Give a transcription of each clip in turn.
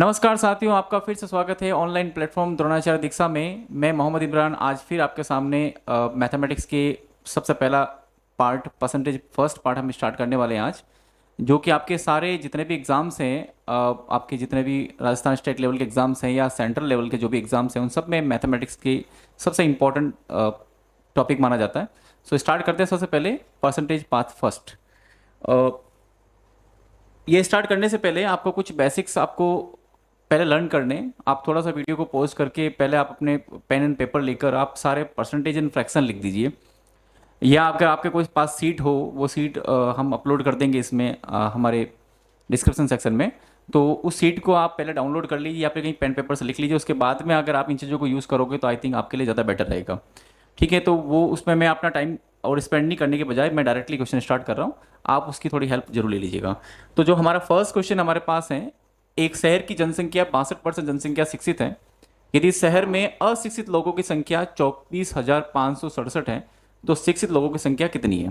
नमस्कार साथियों, आपका फिर से स्वागत है ऑनलाइन प्लेटफॉर्म द्रोणाचार्य दीक्षा में। मैं मोहम्मद इमरान आज फिर आपके सामने मैथमेटिक्स के सबसे पहला पार्ट परसेंटेज फर्स्ट पार्ट हम स्टार्ट करने वाले हैं आज, जो कि आपके सारे जितने भी एग्ज़ाम्स हैं, आपके जितने भी राजस्थान स्टेट लेवल के एग्ज़ाम्स हैं या सेंट्रल लेवल के जो भी एग्ज़ाम्स हैं, उन सब में मैथमेटिक्स की सबसे इम्पोर्टेंट टॉपिक माना जाता है। सो स्टार्ट करते हैं सबसे पहले परसेंटेज पाथ फर्स्ट। ये स्टार्ट करने से पहले आपको कुछ बेसिक्स आपको पहले लर्न करने। आप थोड़ा सा वीडियो को पॉज करके पहले आप अपने पेन एंड पेपर लेकर आप सारे परसेंटेज एंड फ्रैक्शन लिख दीजिए, या अगर आपके कोई पास सीट हो वो सीट हम अपलोड कर देंगे इसमें हमारे डिस्क्रिप्शन सेक्शन में। तो उस सीट को आप पहले डाउनलोड कर लीजिए या फिर कहीं पेन पेपर से लिख लीजिए। उसके बाद में अगर आप इन चीज़ों को यूज़ करोगे तो आई थिंक आपके लिए ज़्यादा बेटर रहेगा। ठीक है, तो वो उसमें मैं अपना टाइम और स्पेंड नहीं करने के बजाय मैं डायरेक्टली क्वेश्चन स्टार्ट कर रहा हूँ, आप उसकी थोड़ी हेल्प जरूर ले लीजिएगा। तो जो हमारा फर्स्ट क्वेश्चन हमारे पास है, एक शहर की जनसंख्या 62% जनसंख्या शिक्षित है। यदि शहर में अशिक्षित लोगों की संख्या 24,567 है तो शिक्षित लोगों की संख्या कितनी है?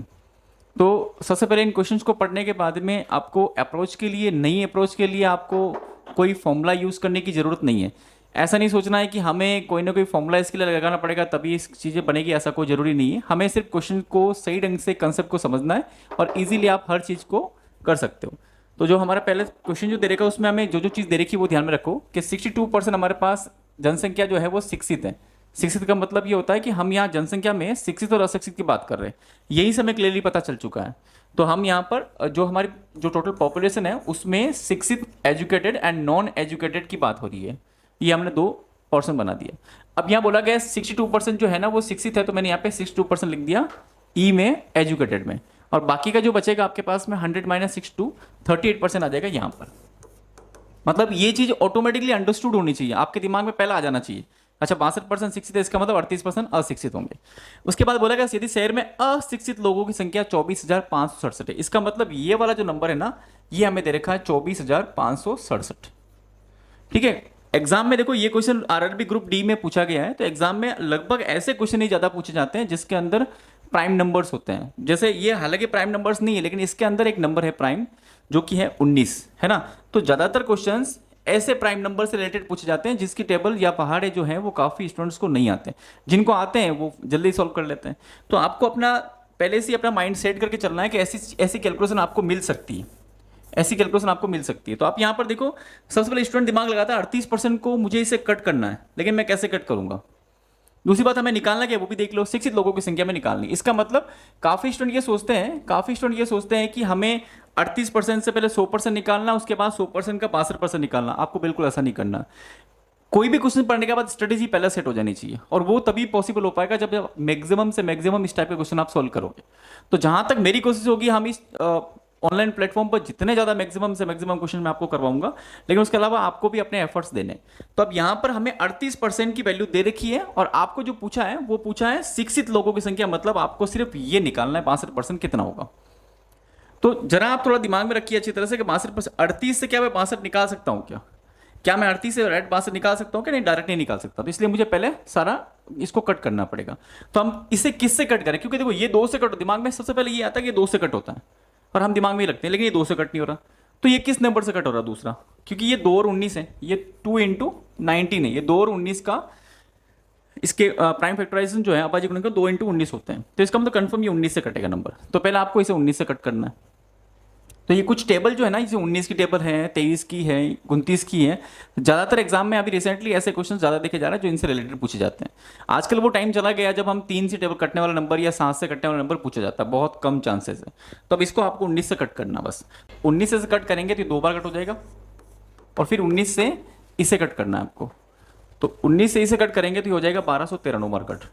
तो सबसे पहले इन क्वेश्चंस को पढ़ने के बाद में आपको अप्रोच के लिए, नई अप्रोच के लिए आपको कोई फॉर्मूला यूज़ करने की ज़रूरत नहीं है। ऐसा नहीं सोचना है कि हमें कोई ना कोई फॉर्मूला इसके लिए लगाना पड़ेगा तभी इस चीज़ें बनेगी, ऐसा कोई ज़रूरी नहीं है। हमें सिर्फ क्वेश्चन को सही ढंग से, कंसेप्ट को समझना है और इजीली आप हर चीज़ को कर सकते हो। तो जो हमारा पहले क्वेश्चन जो दे रखा है उसमें हमें जो जो चीज़ दे रखी है वो ध्यान में रखो कि 62% हमारे पास जनसंख्या जो है वो शिक्षित है। शिक्षित का मतलब ये होता है कि हम यहाँ जनसंख्या में शिक्षित और अशिक्षित की बात कर रहे हैं, यही से हमें क्लियरली पता चल चुका है। तो हम यहाँ पर जो हमारी जो टोटल पॉपुलेशन है उसमें शिक्षित, एजुकेटेड एंड नॉन एजुकेटेड की बात हो रही है। ये हमने 2% बना दिया। अब यहाँ बोला गया 62% जो है ना वो शिक्षित है, तो मैंने यहाँ पे 62% लिख दिया ई में, एजुकेटेड में, और बाकी का जो बचेगा आपके पास में 100 - 62 38% आ जाएगा यहाँ पर। मतलब ये चीज ऑटोमेटिकली अंडरस्टूड होनी चाहिए, आपके दिमाग में पहला आ जाना चाहिए। अच्छा, 62% शिक्षित है, इसका मतलब 38% अशिक्षित होंगे। उसके बाद बोला गया यदि शहर में अशिक्षित लोगों की संख्या 24,567 है, इसका मतलब ये वाला जो नंबर है ना, ये हमें दे रखा है 24,567। ठीक है, एग्जाम में देखो ये क्वेश्चन आरआरबी ग्रुप डी में पूछा गया है, तो एग्जाम में लगभग ऐसे क्वेश्चन ही ज्यादा पूछे जाते हैं जिसके अंदर प्राइम नंबर्स होते हैं। जैसे ये हालांकि प्राइम नंबर्स नहीं है, लेकिन इसके अंदर एक नंबर है प्राइम जो कि है 19, है ना। तो ज्यादातर क्वेश्चंस ऐसे प्राइम नंबर से रिलेटेड पूछे जाते हैं जिसकी टेबल या पहाड़े जो है वो काफी स्टूडेंट्स को नहीं आते, जिनको आते हैं वो जल्दी सॉल्व कर लेते हैं। तो आपको अपना पहले से अपना माइंड सेट करके चलना है कि ऐसी ऐसी कैलकुलेशन आपको मिल सकती है, ऐसी कैलकुलेशन आपको मिल सकती है। तो आप यहाँ पर देखो, सबसे पहले स्टूडेंट दिमाग लगाता है 38% को मुझे इसे कट करना है, लेकिन मैं कैसे कट करूंगा। दूसरी बात हमें निकालना क्या है वो भी देख लो, शिक्षित लोगों की संख्या में निकालनी। इसका मतलब काफी स्टूडेंट ये सोचते हैं कि हमें 38% से पहले 100% निकालना, उसके बाद 100% का 62% निकालना। आपको बिल्कुल ऐसा नहीं करना। कोई भी क्वेश्चन पढ़ने के बाद स्ट्रेटेजी पहले सेट हो जानी चाहिए, और वो तभी पॉसिबल हो पाएगा जब मैक्सिमम से मैक्सिमम इस टाइप के क्वेश्चन आप सोल्व करोगे। तो जहां तक मेरी कोशिश होगी, हम इस ऑनलाइन प्लेटफॉर्म पर जितने ज्यादा मैक्सिमम से मैक्सिमम क्वेश्चन मैं आपको करवाऊंगा, लेकिन उसके अलावा आपको भी अपने एफर्ट्स देने। तो अब यहां पर हमें 38% की वैल्यू दे रखी है, और आपको जो पूछा है वो पूछा है शिक्षित लोगों की संख्या, मतलब आपको सिर्फ ये निकालना है 62% कितना होगा। तो जरा आप थोड़ा दिमाग में रखिए अच्छी तरह से कि 62%, 38 से क्या मैं 62 निकाल सकता हूं क्या मैं 38 से डायरेक्ट 62 निकाल सकता हूं? कि नहीं, डायरेक्ट नहीं निकाल सकता। तो इसलिए मुझे पहले सारा इसको कट करना पड़ेगा। तो हम इसे किससे कट करें? क्योंकि देखो ये 2 से कट, दिमाग में सबसे पहले ये आता है कि 2 से कट होता है, और हम दिमाग में ही रखते हैं, लेकिन ये 2 से कट नहीं हो रहा। तो ये किस नंबर से कट हो रहा है? दूसरा, क्योंकि ये 2 और 19 है, ये 2 × 19 है, ये 2 और 19 का इसके प्राइम फैक्टराइजेशन जो है अपाजी गुणन का 2 × 19 होते हैं। तो इसका मतलब कंफर्म ये 19 से कटेगा नंबर। तो पहले आपको इसे 19 से कट करना है। तो ये कुछ टेबल जो है ना, जैसे 19 की टेबल है, 23 की है, 29 की है। ज्यादातर एग्जाम में अभी रिसेंटली ऐसे क्वेश्चन ज्यादा देखे जा रहे हैं जो इनसे रिलेटेड पूछे जाते हैं। आजकल वो टाइम चला गया जब हम 3 से टेबल कटने वाला नंबर या 7 से कटने वाला नंबर पूछा जाता है, बहुत कम चांसेस है। तो अब इसको आपको 19 से कट करना, बस 19 से कट करेंगे तो 2 बार कट हो जाएगा, और फिर 19 से इसे कट करना है आपको। तो 19 से इसे कट करेंगे तो हो जाएगा 1213 9 बार कट।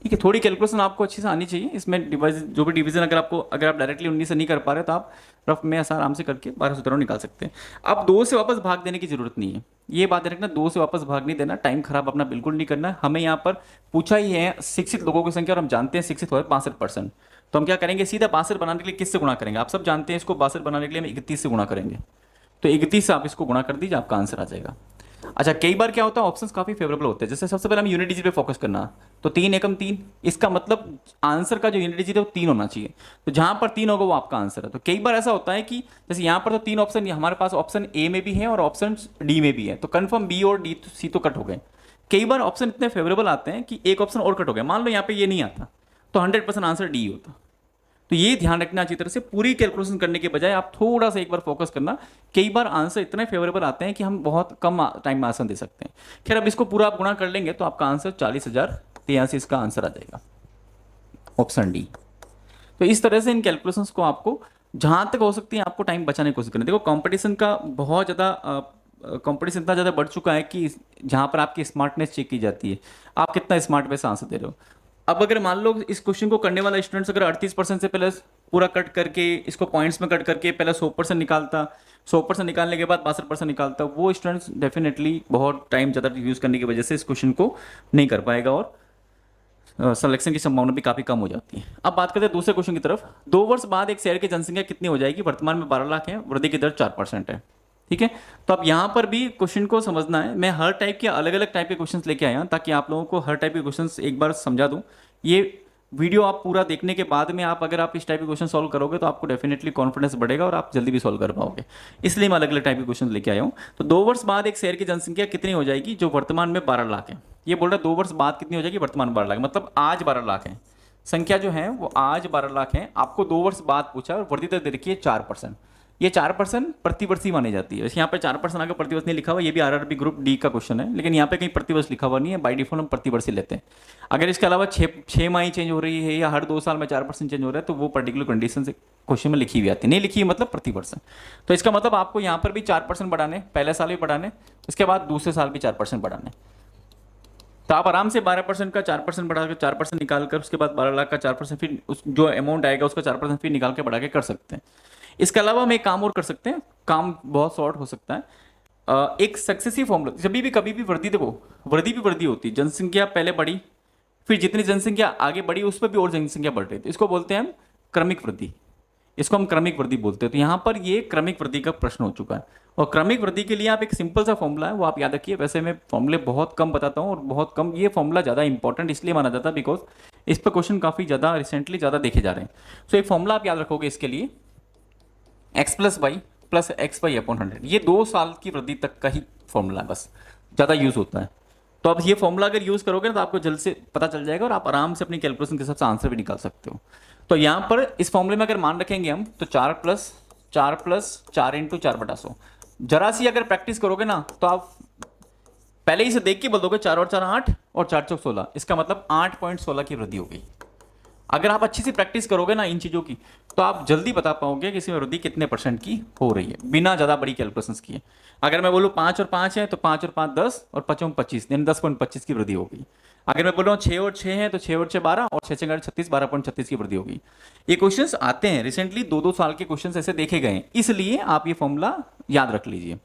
ठीक है, थोड़ी कैलकुलेशन आपको अच्छी से आनी चाहिए इसमें। जो भी डिवीजन अगर आप डायरेक्टली 19 से नहीं कर पा रहे तो आप रफ में ऐसा आराम से करके 1213 निकाल सकते हैं। अब 2 से वापस भाग देने की जरूरत नहीं है, ये बात रखना, 2 से वापस भाग नहीं देना, टाइम खराब अपना बिल्कुल नहीं करना। हमें यहाँ पर पूछा ही है शिक्षित लोगों की संख्या, और हम जानते हैं शिक्षित हो 62%। तो हम क्या करेंगे, सीधा 62 बनाने के लिए किससे गुणा करेंगे? आप सब जानते हैं इसको, 62 बनाने के लिए हम 31 से गुणा करेंगे। तो 31 से आप इसको गुणा कर दीजिए, आपका आंसर आ जाएगा। अच्छा, कई बार क्या होता है ऑप्शंस काफी फेवरेबल होते हैं, जैसे सबसे पहले हम यूनिट डिजिट पे फोकस करना, तो 3 एकम 3, इसका मतलब आंसर का जो यूनिट डिजिट है वो 3 होना चाहिए, तो जहां पर 3 होगा वो आपका आंसर है। तो कई बार ऐसा होता है कि जैसे यहाँ पर तो 3 ऑप्शन हमारे पास ऑप्शन ए में भी है और ऑप्शन डी में भी है, तो कंफर्म बी और डी सी तो कट हो गए। कई बार ऑप्शन इतने फेवरेबल आते हैं कि एक ऑप्शन और कट हो गया, मान लो यहाँ पे ये नहीं आता, तो 100% आंसर डी होता। तो ये ध्यान रखना अच्छी तरह से, पूरी कैलकुलेशन करने के बजाय आप थोड़ा सा एक बार फोकस करना। कई बार आंसर इतने फेवरेबल आते हैं कि हम बहुत कम टाइम में आंसर दे सकते हैं। खैर, अब इसको पूरा आप गुणा कर लेंगे तो आपका आंसर 40,083 इसका आंसर आ जाएगा, ऑप्शन डी। तो इस तरह से इन कैलकुलेशंस को आपको जहां तक हो सकती है आपको टाइम बचाने की कोशिश करनी। देखो कंपटीशन का बहुत ज़्यादा कंपटीशन इतना ज़्यादा बढ़ चुका है कि जहां पर आपकी स्मार्टनेस चेक की जाती है, आप कितना स्मार्ट वे से आंसर दे रहे हो। अब अगर मान लो इस क्वेश्चन को करने वाला स्टूडेंट्स अगर 38% से पहले पूरा कट करके इसको पॉइंट्स में कट करके पहले 100% निकालता, 100% निकालने के बाद 62% निकालता, वो स्टूडेंट्स डेफिनेटली बहुत टाइम ज़्यादा यूज़ करने की वजह से इस क्वेश्चन को नहीं कर पाएगा और सिलेक्शन की संभावना भी काफी कम हो जाती है। अब बात करते हैं दूसरे क्वेश्चन की तरफ। 2 वर्ष बाद एक शहर की जनसंख्या कितनी हो जाएगी? वर्तमान में 12 लाख है, वृद्धि की दर 4% है। ठीक है, तो अब यहाँ पर भी क्वेश्चन को समझना है। मैं हर टाइप के अलग अलग टाइप के क्वेश्चंस लेके आया हूं ताकि आप लोगों को हर टाइप के क्वेश्चंस एक बार समझा दूं। ये वीडियो आप पूरा देखने के बाद में आप अगर आप इस टाइप के क्वेश्चन सॉल्व करोगे तो आपको डेफिनेटली कॉन्फिडेंस बढ़ेगा और आप जल्दी भी सॉल्व कर पाओगे, इसलिए मैं अलग अलग टाइप के क्वेश्चन लेके आया हूँ। तो 2 वर्ष बाद एक शहर की जनसंख्या कितनी हो जाएगी जो वर्तमान में 12 लाख है? ये बोल रहा है 2 वर्ष बाद कितनी हो जाएगी, वर्तमान 12 लाख, मतलब आज 12 लाख है, संख्या जो है वो आज 12 लाख है। आपको 2 वर्ष बाद पूछा और वृद्धि दर दे रखी है 4%। ये 4% प्रतिवर्षीय मानी जाती है। वैसे यहाँ पे 4% आगे प्रतिवर्ष नहीं लिखा हुआ, ये भी आरआरबी ग्रुप डी का क्वेश्चन है, लेकिन यहाँ पे कहीं प्रतिवर्ष लिखा हुआ नहीं है, बाई डिफॉल्ट हम प्रतिवर्षीय लेते हैं। अगर इसके अलावा 6 माही चेंज हो रही है या हर 2 साल में 4% चेंज हो रहा है तो वो पर्टिकुलर कंडीशन से क्वेश्चन में लिखी हुई आती है, नहीं लिखी है मतलब प्रतिवर्ष। तो इसका मतलब आपको यहाँ पर भी 4% बढ़ाने, पहले साल भी बढ़ाने, इसके बाद दूसरे साल भी 4% बढ़ाने। तो आप आराम से 12% का 4% बढ़ा कर 4% निकाल कर उसके बाद 12 लाख का 4% फिर उस जो अमाउंट आएगा उसका 4% फिर निकाल के बढ़ा के कर सकते हैं। इसके अलावा हम एक काम और कर सकते हैं, काम बहुत शॉर्ट हो सकता है। एक सक्सेसिव फॉर्मूला, जब भी कभी भी वृद्धि, देखो वृद्धि भी वृद्धि होती है, जनसंख्या पहले बढ़ी, फिर जितनी जनसंख्या आगे बढ़ी उस पर भी और जनसंख्या बढ़ रही थी, इसको बोलते हैं हम क्रमिक वृद्धि, इसको हम क्रमिक वृद्धि बोलते हैं। तो यहाँ पर ये क्रमिक वृद्धि का प्रश्न हो चुका है और क्रमिक वृद्धि के लिए आप एक सिंपल सा फॉर्मूला है वो आप याद रखिए। वैसे मैं फॉर्मूले बहुत कम बताता हूँ और बहुत कम, ये फॉर्मूला ज़्यादा इंपॉर्टेंट इसलिए माना जाता है बिकॉज इस पर क्वेश्चन काफ़ी ज़्यादा रिसेंटली ज़्यादा देखे जा रहे हैं। सो एक फॉर्मूला आप याद रखोगे इसके लिए, x plus y plus x y upon 100, ये 2 साल की वृद्धि तक का ही फॉर्मूला है, बस ज़्यादा यूज होता है। तो अब ये फॉर्मूला अगर यूज करोगे तो आपको जल्द से पता चल जाएगा और आप आराम से अपनी कैलकुलेशन के हिसाब से आंसर भी निकाल सकते हो। तो यहाँ पर इस फॉर्मूले में अगर मान रखेंगे हम तो 4+4 इंटू 4/100, जरा सी अगर प्रैक्टिस करोगे ना तो आप पहले ही से देख के बोल दोगे 4 और 4 8 और 4 चौक 16, इसका मतलब 8.16 की वृद्धि हो गई। अगर आप अच्छी सी प्रैक्टिस करोगे ना इन चीज़ों की तो आप जल्दी बता पाओगे कि इसमें वृद्धि कितने % की हो रही है बिना ज़्यादा बड़ी कैलकुलेशंस किए। अगर मैं बोलूँ 5 और 5 है तो 5 और 5 10 और 5 और 25, यानी 10.25 की वृद्धि हो गई। अगर मैं बोल रहा हूँ 6 और 6 है तो 6 और 6 12 और 6 6 36, 12.36 की वृद्धि हो गई। ये क्वेश्चंस आते हैं रिसेंटली, 2-2 साल के क्वेश्चंस ऐसे देखे गए हैं, इसलिए आप ये फॉर्मूला याद रख लीजिए।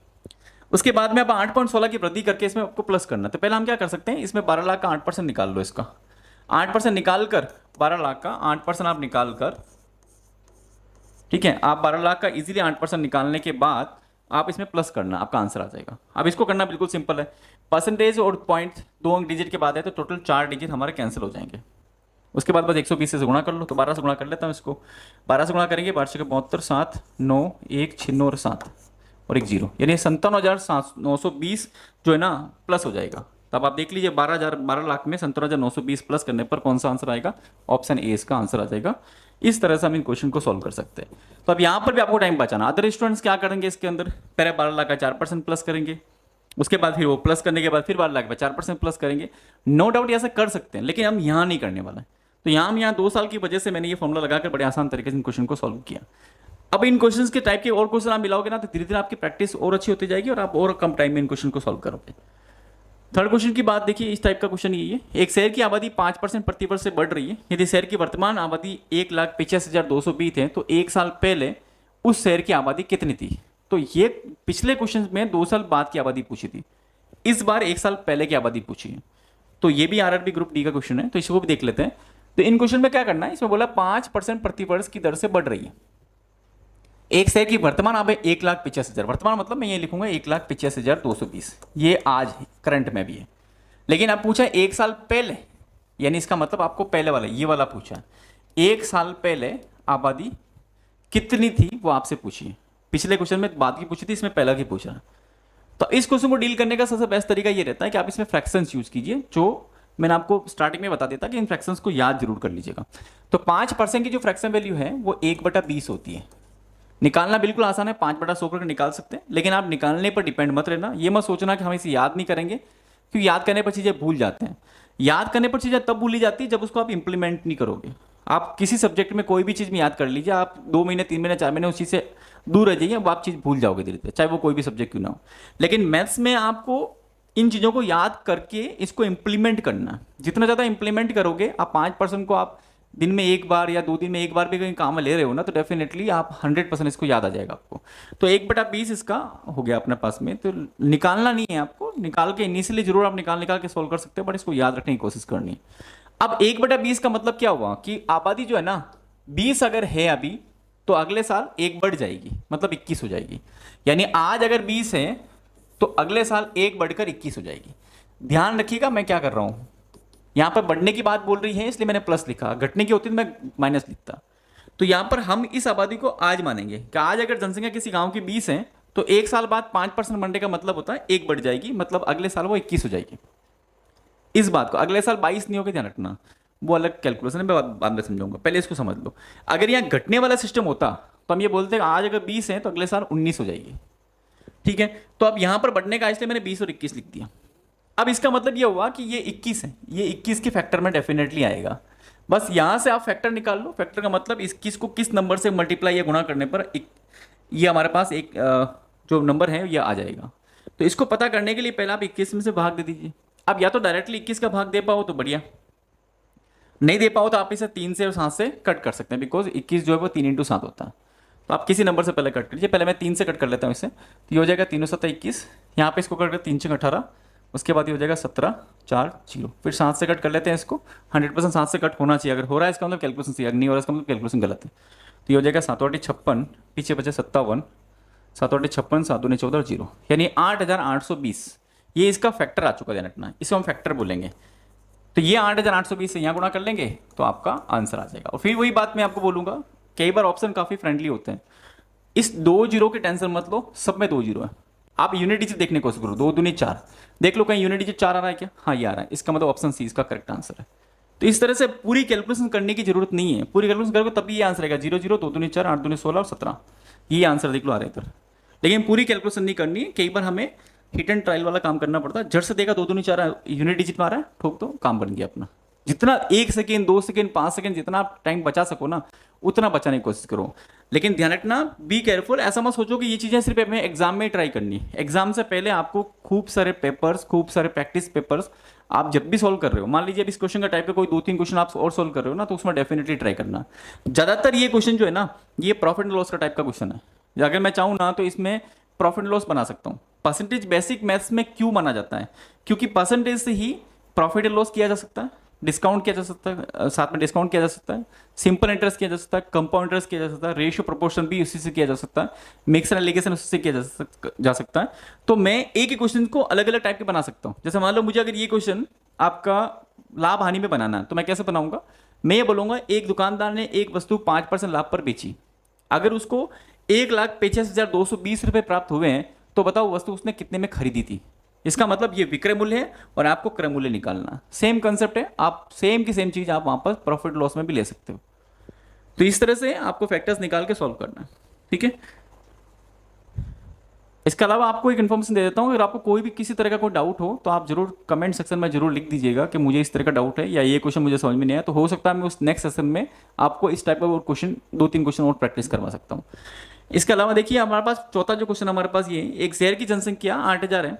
उसके बाद में आप 8.16 की वृद्धि करके इसमें आपको प्लस करना, तो पहले हम क्या कर सकते हैं, इसमें 12 लाख का 8% निकाल लो, इसका 8% निकाल कर 12 लाख का 8% आप निकाल कर, ठीक है, आप 12 लाख का इजीली 8% निकालने के बाद आप इसमें प्लस करना, आपका आंसर आ जाएगा। अब इसको करना बिल्कुल सिंपल है, परसेंटेज और पॉइंट 2 अंक डिजिट के बाद है तो टोटल 4 डिजिट हमारे कैंसिल हो जाएंगे। उसके बाद बस 120 से गुणा कर लो, तो 12 से गुणा कर लेता हूँ इसको, 12 से गुणा करेंगे 12 7 9 1 6 9 और 7 और 1 0, यानी 57,920 जो है ना प्लस हो जाएगा। तब आप देख लीजिए 12 लाख में 57,920 प्लस करने पर कौन सा आंसर आएगा, ऑप्शन ए इसका आंसर आ जाएगा। इस तरह से हम इन क्वेश्चन को सॉल्व कर सकते हैं। तो अब यहाँ पर भी आपको टाइम बचाना। अदर स्टूडेंट्स क्या करेंगे इसके अंदर, पहले 12 लाख का 4% प्लस करेंगे, उसके बाद फिर वो प्लस करने के बाद फिर 12 लाख का 4% प्लस करेंगे। नो डाउट ऐसा कर सकते हैं, लेकिन हम यहाँ नहीं करने वाला है। तो यहाँ 2 साल की वजह से मैंने ये फॉर्मूला लगाकर बड़े आसान तरीके से इन क्वेश्चन को सॉल्व किया। अब इन क्वेश्चंस के टाइप के और क्वेश्चन आप मिलाओगे ना तो धीरे धीरे आपकी प्रैक्टिस और अच्छी होती जाएगी और आप और कम टाइम में इन क्वेश्चन को सॉल्व करोगे। थर्ड क्वेश्चन की बात देखिए, इस टाइप का क्वेश्चन ये है, एक शहर की आबादी 5% प्रतिवर्ष से बढ़ रही है। यदि शहर की वर्तमान आबादी 1,85,220 है तो 1 साल पहले उस शहर की आबादी कितनी थी। तो ये पिछले क्वेश्चन में 2 साल बाद की आबादी पूछी थी, इस बार 1 साल पहले की आबादी पूछी है। तो ये भी आरआरबी ग्रुप डी का क्वेश्चन है, तो इसको भी देख लेते हैं। तो इन क्वेश्चन में क्या करना है, इसमें बोला 5% प्रतिवर्ष की दर से बढ़ रही है। एक शहर की वर्तमान आबादी 1,85,000, वर्तमान मतलब मैं ये लिखूंगा 1,85,220, ये आज करंट में भी है। लेकिन अब पूछा एक साल पहले, यानी इसका मतलब आपको पहले वाला ये वाला पूछा, एक साल पहले आबादी कितनी थी वो आपसे पूछिए। पिछले क्वेश्चन में बाद की पूछी थी, इसमें पहला की पूछा। तो इस क्वेश्चन को डील करने का सबसे बेस्ट तरीका ये रहता है कि आप इसमें फ्रैक्शंस यूज कीजिए, जो मैंने आपको स्टार्टिंग में बता देता कि इन फ्रैक्शंस को याद जरूर कर लीजिएगा। तो 5% की जो फ्रैक्शन वैल्यू है वो 1/20 होती है। निकालना बिल्कुल आसान है, 5/100 करके निकाल सकते हैं, लेकिन आप निकालने पर डिपेंड मत रहना। ये मत सोचना कि हम इसे याद नहीं करेंगे, क्योंकि याद करने पर चीज़ें भूल जाते हैं। याद करने पर चीज़ें तब भूली जाती है जब उसको आप इंप्लीमेंट नहीं करोगे। आप किसी सब्जेक्ट में कोई भी चीज़ में याद कर लीजिए, आप 2 महीने 3 महीने 4 महीने उस चीज़ से दूर रह जाइए, अब आप चीज़ भूल जाओगे धीरे धीरे, चाहे वो कोई भी सब्जेक्ट क्यों ना हो। लेकिन मैथ्स में आपको इन चीज़ों को याद करके इसको इंप्लीमेंट करना, जितना ज़्यादा इंप्लीमेंट करोगे, आप 5% को आप दिन में एक बार या 2 दिन में एक बार भी कहीं काम में ले रहे हो ना, तो डेफिनेटली आप 100% इसको याद आ जाएगा आपको। तो 1/20 इसका हो गया अपने पास में। तो निकालना नहीं है आपको, निकाल के इनिशियली जरूर आप निकाल के सोल्व कर सकते हो, बट इसको याद रखने की कोशिश करनी है। अब 1/20 का मतलब क्या हुआ कि आबादी जो है ना 20 अगर है अभी, तो अगले साल 1 बढ़ जाएगी, मतलब 21 हो जाएगी। यानी आज अगर 20 है तो अगले साल 1 बढ़कर 21 हो जाएगी। ध्यान रखिएगा मैं क्या कर रहा हूं, यहां पर बढ़ने की बात बोल रही है इसलिए मैंने प्लस लिखा, घटने की होती तो मैं माइनस लिखता। तो यहां पर हम इस आबादी को आज मानेंगे कि आज अगर जनसंख्या किसी गांव की 20 है तो एक साल बाद 5% बढ़ने का मतलब होता है 1 बढ़ जाएगी, मतलब अगले साल वो 21 हो जाएगी। इस बात को अगले साल 22 नहीं होगा, ध्यान रखना, वो अलग कैलकुलेशन है, मैं बाद में समझाऊंगा, पहले इसको समझ लो। अगर यहाँ घटने वाला सिस्टम होता तो हम ये बोलते हैं आज अगर 20 है तो अगले साल 19 हो जाएगी, ठीक है। तो अब यहां पर बढ़ने का इसलिए मैंने 20 और 21 लिख दिया। अब इसका मतलब ये हुआ कि ये 21 है, ये 21 के फैक्टर में डेफिनेटली आएगा। बस यहां से आप फैक्टर निकाल लो। फैक्टर का मतलब 21 को किस नंबर से मल्टीप्लाई या गुणा करने पर ये हमारे पास एक जो नंबर है ये आ जाएगा। तो इसको पता करने के लिए पहले आप 21 में से भाग दे दीजिए। अब या तो डायरेक्टली 21 का भाग दे पाओ तो बढ़िया, नहीं दे पाओ तो आप इसे 3 से और 7 से कट कर सकते हैं, बिकॉज 21 जो है वो 3 × 7 होता है। तो आप किसी नंबर से पहले कट कीजिए, पहले मैं 3 से कट कर लेता हूँ इसे। तो ये हो जाएगा 3 × 7 = 21, यहाँ पे इसको कट कर 3 × 6 = 18, उसके बाद ये हो जाएगा 17 4 0, फिर 7 से कट कर लेते हैं इसको। 100% 7 से कट होना चाहिए, अगर हो रहा है इसका मतलब कैलकुलेशन सही, अगर नहीं हो रहा है इसका मतलब कैलकुलेशन गलत है। तो ये हो जाएगा 7 × 8 = 56, पीछे बचे 57, 7 × 8 = 56, 7 × 2 = 14 0, यानी 8,820 ये इसका फैक्टर आ चुका है, रखना इसको हम फैक्टर बोलेंगे। तो ये 8,820 से यहाँ गुणा कर लेंगे तो आपका आंसर आ जाएगा। और फिर वही बात मैं आपको बोलूंगा, कई बार ऑप्शन काफी फ्रेंडली होते हैं, इस 2 0 की टेंशन मत लो, सब में 2 0 है। आप यूनिट डिजिट देखने की कोशिश करो, 2 दूनी 4, देख लो कहीं यूनिट डिजिट 4 आ रहा है क्या? हाँ ये आ रहा है, इसका मतलब ऑप्शन सी इसका करेक्ट आंसर है। तो इस तरह से पूरी कैलकुलेशन करने की जरूरत नहीं है, पूरी कैलकुलेशन करोगे तभी ये आंसर आएगा 0 0, 2 दूनी 4, 8 दूनी 16 और 17, ये आंसर देख लो आ रहा है इधर। लेकिन पूरी कैलकुलेशन नहीं करनी है, कई बार हमें हिट एंड ट्रायल वाला काम करना पड़ता है। झट से देखा 2 दूनी 4 यूनिट डिजिट में आ रहा है, ठोक दो, काम बन गया अपना। जितना 1 सेकेंड 2 सेकेंड 5 सेकेंड जितना आप टाइम बचा सको ना उतना बचाने की कोशिश करो। लेकिन ध्यान रखना, बी केयरफुल, ऐसा मत सोचो कि ये चीजें सिर्फ हमें एग्जाम में ट्राई करनी है। एग्जाम से पहले आपको खूब सारे पेपर्स, खूब सारे प्रैक्टिस पेपर्स आप जब भी सॉल्व कर रहे हो, मान लीजिए अब इस क्वेश्चन का टाइप का कोई 2-3 क्वेश्चन आप और सॉल्व कर रहे हो ना, तो उसमें डेफिनेटली ट्राई करना। ज्यादातर ये क्वेश्चन जो है ना ये प्रॉफिट एंड लॉस का टाइप का क्वेश्चन है। अगर मैं चाहूँ ना तो इसमें प्रॉफिट एंड लॉस बना सकता हूँ। परसेंटेज बेसिक मैथ्स में क्यों माना जाता है? क्योंकि परसेंटेज से ही प्रॉफिट एंड लॉस किया जा सकता है, डिस्काउंट किया जा सकता है, साथ में डिस्काउंट किया जा सकता है, सिंपल इंटरेस्ट किया जा सकता है, कंपाउंड इंटरेस्ट किया जा सकता है, रेशियो प्रोपोर्शन भी उसी से किया जा सकता है, मिक्स एंड एलिगेशन उसी से किया जा सकता है। तो मैं एक ही क्वेश्चन को अलग अलग टाइप के बना सकता हूँ। जैसे मान लो मुझे अगर ये क्वेश्चन आपका लाभ हानि में बनाना है तो मैं कैसे बनाऊंगा? मैं ये बोलूंगा एक दुकानदार ने एक वस्तु 5% लाभ पर बेची, अगर उसको 1,85,220 रुपए प्राप्त हुए हैं तो बताओ वस्तु उसने कितने में खरीदी थी। इसका मतलब ये विक्रय मूल्य है और आपको क्रय मूल्य निकालना। सेम कंसेप्ट है, आप सेम की सेम चीज आप वापस प्रॉफिट लॉस में भी ले सकते हो। तो इस तरह से आपको फैक्टर्स निकाल के सॉल्व करना है, ठीक है। इसके अलावा आपको एक इन्फॉर्मेशन दे देता हूं, अगर आपको कोई भी किसी तरह का कोई डाउट हो तो आप जरूर कमेंट सेक्शन में जरूर लिख दीजिएगा कि मुझे इस तरह का डाउट है या ये क्वेश्चन मुझे समझ में नहीं आया। तो हो सकता है मैं उस नेक्स्ट सेशन में आपको इस टाइप का और क्वेश्चन 2-3 क्वेश्चन और प्रैक्टिस करवा सकता हूँ। इसके अलावा देखिए हमारे पास चौथा जो क्वेश्चन हमारे पास ये, एक शहर की जनसंख्या 8,000 है,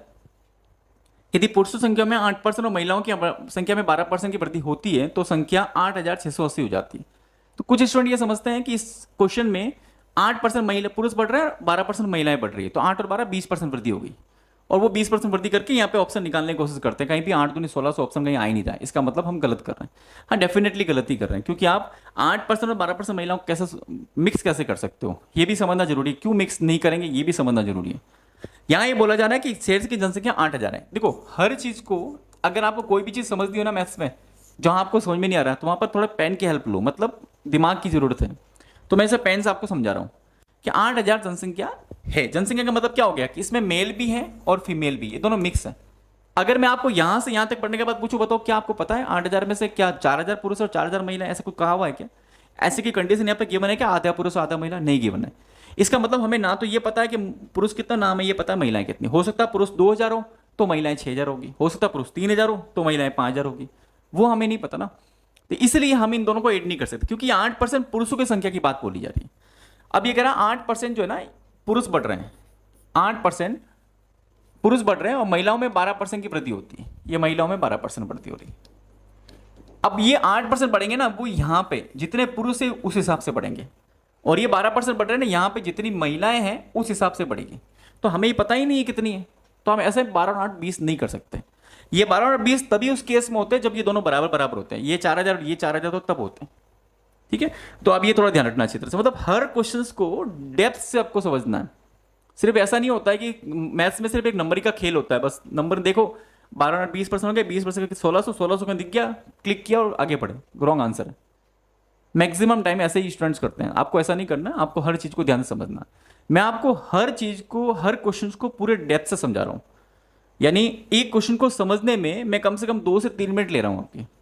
यदि पुरुषों संख्या में 8% और महिलाओं की संख्या में 12% की वृद्धि होती है तो संख्या 8,680 हो जाती है। तो कुछ स्टूडेंट ये समझते हैं कि इस क्वेश्चन में 8% महिला पुरुष बढ़ रहा है, 12% महिलाएं बढ़ रही है, तो 8 और 12 20% वृद्धि हो गई। और वो 20% वृद्धि करके यहाँ पे ऑप्शन निकालने की कोशिश करते हैं। कहीं भी 8 दूनी 16 ऑप्शन कहीं आ ही नहीं रहा है, इसका मतलब हम गलत कर रहे हैं। हाँ, डेफिनेटली गलती कर रहे हैं, क्योंकि आप 8% और 12% महिलाओं को कैसे मिक्स कैसे कर सकते हो, ये भी समझना जरूरी है। क्यों मिक्स नहीं करेंगे ये भी समझना जरूरी है। यहाँ ये बोला जा रहा है कि शेष की जनसंख्या 8,000 है। देखो, हर चीज को अगर आपको कोई भी चीज समझनी हो ना मैथ्स में, जहाँ आपको समझ में नहीं आ रहा है, तो वहाँ पर थोड़ा पेन की हेल्प लो, मतलब दिमाग की जरूरत है। तो मैं इसे पेन से आपको समझा रहा हूँ कि 8,000 जनसंख्या है। जनसंख्या का मतलब क्या हो गया कि इसमें मेल भी है और फीमेल भी, ये दोनों मिक्स है। अगर मैं आपको यहां से यहां तक पढ़ने के बाद पूछूं, बताओ क्या आपको पता है 8,000 में से क्या 4,000 पुरुष और 4,000 महिला, ऐसा कुछ कहा हुआ है क्या? ऐसी की कंडीशन यहाँ पे गिवन है क्या आधा पुरुष आधा महिला? नहीं गिवन है। इसका मतलब हमें ना तो ये पता है कि पुरुष कितना, नाम है ये पता है महिलाएं कितनी। हो सकता है पुरुष 2,000 हो तो महिलाएं 6,000 होगी, हो सकता है पुरुष 3,000 हो तो महिलाएं 5,000 होगी, वो हमें नहीं पता ना। तो इसलिए हम इन दोनों को ऐड नहीं कर सकते, क्योंकि 8% पुरुषों की संख्या की बात बोली जा रही है। अब ये कह रहा है 8% जो है ना पुरुष बढ़ रहे हैं, 8% पुरुष बढ़ रहे हैं और महिलाओं में 12% की वृद्धि होती है। ये महिलाओं में 12% वृद्धि हो रही है। अब ये 8% बढ़ेंगे ना, वो यहां पे जितने पुरुष है उस हिसाब से बढ़ेंगे, और ये 12% बढ़ रहे हैं ना, यहां पे जितनी महिलाएं हैं उस हिसाब से बढ़ेगी। तो हमें ये पता ही नहीं है कितनी है, तो हम ऐसे 12 और 8 20 नहीं कर सकते। ये 12 और 20 तभी उस केस में होते हैं जब ये दोनों बराबर बराबर होते हैं। ये 4,000 ये 4,000 तो तब होते हैं। ठीक है, तो अब ये थोड़ा ध्यान रखना अच्छी तरह से, मतलब हर क्वेश्चन को डेप्थ से आपको समझना है। सिर्फ ऐसा नहीं होता है कि मैथ्स में सिर्फ एक नंबर का खेल होता है, बस नंबर देखो 12 और 20% हो गए, 20% 1600 का दिख गया, क्लिक किया और आगे बढ़े, रॉन्ग आंसर है। मैक्सिमम टाइम ऐसे ही स्टूडेंट्स करते हैं। आपको ऐसा नहीं करना, आपको हर चीज को ध्यान से समझना। मैं आपको हर चीज को, हर क्वेश्चन को पूरे डेप्थ से समझा रहा हूं। यानी एक क्वेश्चन को समझने में मैं कम से कम 2 से 3 मिनट ले रहा हूं आपके।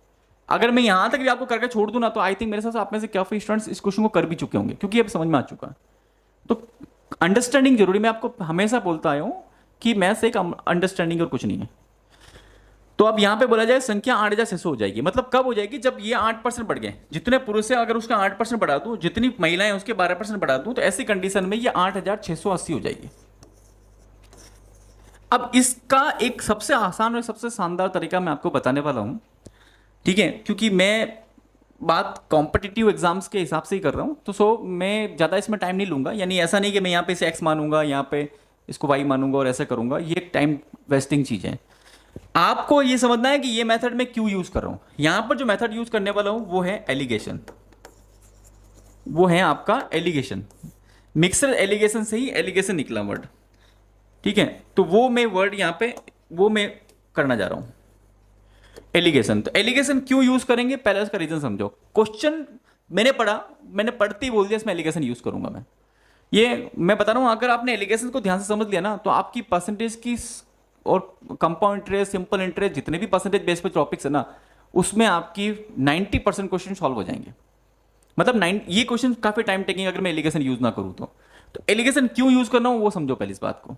अगर मैं यहां तक भी आपको करके छोड़ दूं ना, तो आई थिंक मेरे साथ आप में से काफी स्टूडेंट्स इस क्वेश्चन को कर भी चुके होंगे, क्योंकि अब समझ में आ चुका है। तो अंडरस्टैंडिंग जरूरी, मैं आपको हमेशा बोलता आया हूं कि मैथ्स एक अंडरस्टैंडिंग और कुछ नहीं है। तो अब यहां पे बोला जाए संख्या 8,600 हो जाएगी, मतलब कब हो जाएगी? जब ये 8% बढ़ गए, जितने पुरुष है अगर उसका 8% बढ़ा दूं, जितनी महिलाएं उसके 12% बढ़ा दूं, तो ऐसी कंडीशन में ये 8,680 हो जाएगी। अब इसका एक सबसे आसान और सबसे शानदार तरीका मैं आपको बताने वाला हूं, ठीक है, क्योंकि मैं बात कॉम्पिटिटिव एग्जाम्स के हिसाब से ही कर रहा हूं, तो मैं ज़्यादा इसमें टाइम नहीं लूंगा। यानी ऐसा नहीं कि मैं यहाँ पे इसे एक्स मानूंगा, यहाँ पे इसको वाई मानूंगा और ऐसा करूंगा, ये एक टाइम वेस्टिंग चीज़ है। आपको ये समझना है कि ये मेथड मैं क्यों यूज कर रहा हूं। यहां पर जो मेथड यूज करने वाला हूं वो है एलिगेशन, वो है आपका एलिगेशन। मिक्सर एलिगेशन से ही एलिगेशन निकला वर्ड, ठीक है। तो वो मैं वर्ड यहां पे वो मैं करना जा रहा हूं, एलिगेशन। तो एलिगेशन क्यों यूज करेंगे, पहले उसका रीजन समझो। क्वेश्चन मैंने पढ़ा, मैंने पढ़ते ही बोल दिया इसमें एलिगेशन यूज करूंगा मैं। ये मैं बता रहा हूं, अगर आपने एलिगेशन को ध्यान से समझ लिया ना, तो आपकी परसेंटेज की और कंपाउंड इंटरेस्ट, सिंपल इंटरेस्ट, जितने भी परसेंटेज बेस पे टॉपिक्स है ना, उसमें आपकी 90% क्वेश्चन सॉल्व हो जाएंगे। मतलब ये क्वेश्चन काफी टाइम टेकिंग अगर मैं एलिगेशन यूज ना करूं तो एलिगेशन क्यों यूज करना हूं वो समझो पहले इस बात को।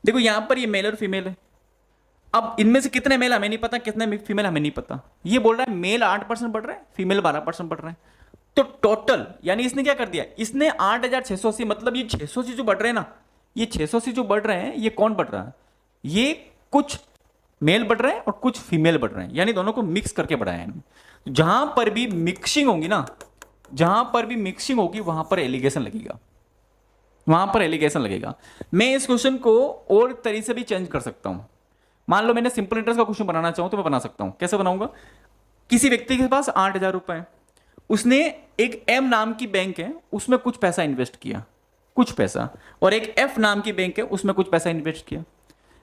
देखो यहां पर ये मेल और फीमेल है। अब इनमें से कितने मेल हमें नहीं पता, कितने फीमेल हमें नहीं पता। ये बोल रहा है मेल 8% बढ़ रहा है, फीमेल 12% बढ़ रहा है। तो टोटल यानी इसने क्या कर दिया, इसने 8,680, मतलब ये 680 जो बढ़ रहे हैं ना, ये 680 जो बढ़ रहे हैं, ये कौन बढ़ रहा है? ये कुछ मेल बढ़ रहे हैं और कुछ फीमेल बढ़ रहे हैं, यानी दोनों को मिक्स करके बढ़ाया है। जहां पर भी मिक्सिंग होगी ना, जहां पर भी मिक्सिंग होगी वहां पर एलिगेशन लगेगा, वहां पर एलिगेशन लगेगा। मैं इस क्वेश्चन को और तरीके से भी चेंज कर सकता हूं। मान लो मैंने सिंपल इंटरेस्ट का क्वेश्चन बनाना चाहूं तो मैं बना सकता हूं। कैसे बनाऊंगा? किसी व्यक्ति के पास 8,000 रुपए है, उसने एक एम नाम की बैंक है उसमें कुछ पैसा इन्वेस्ट किया, कुछ पैसा, और एक एफ नाम की बैंक है उसमें कुछ पैसा इन्वेस्ट किया।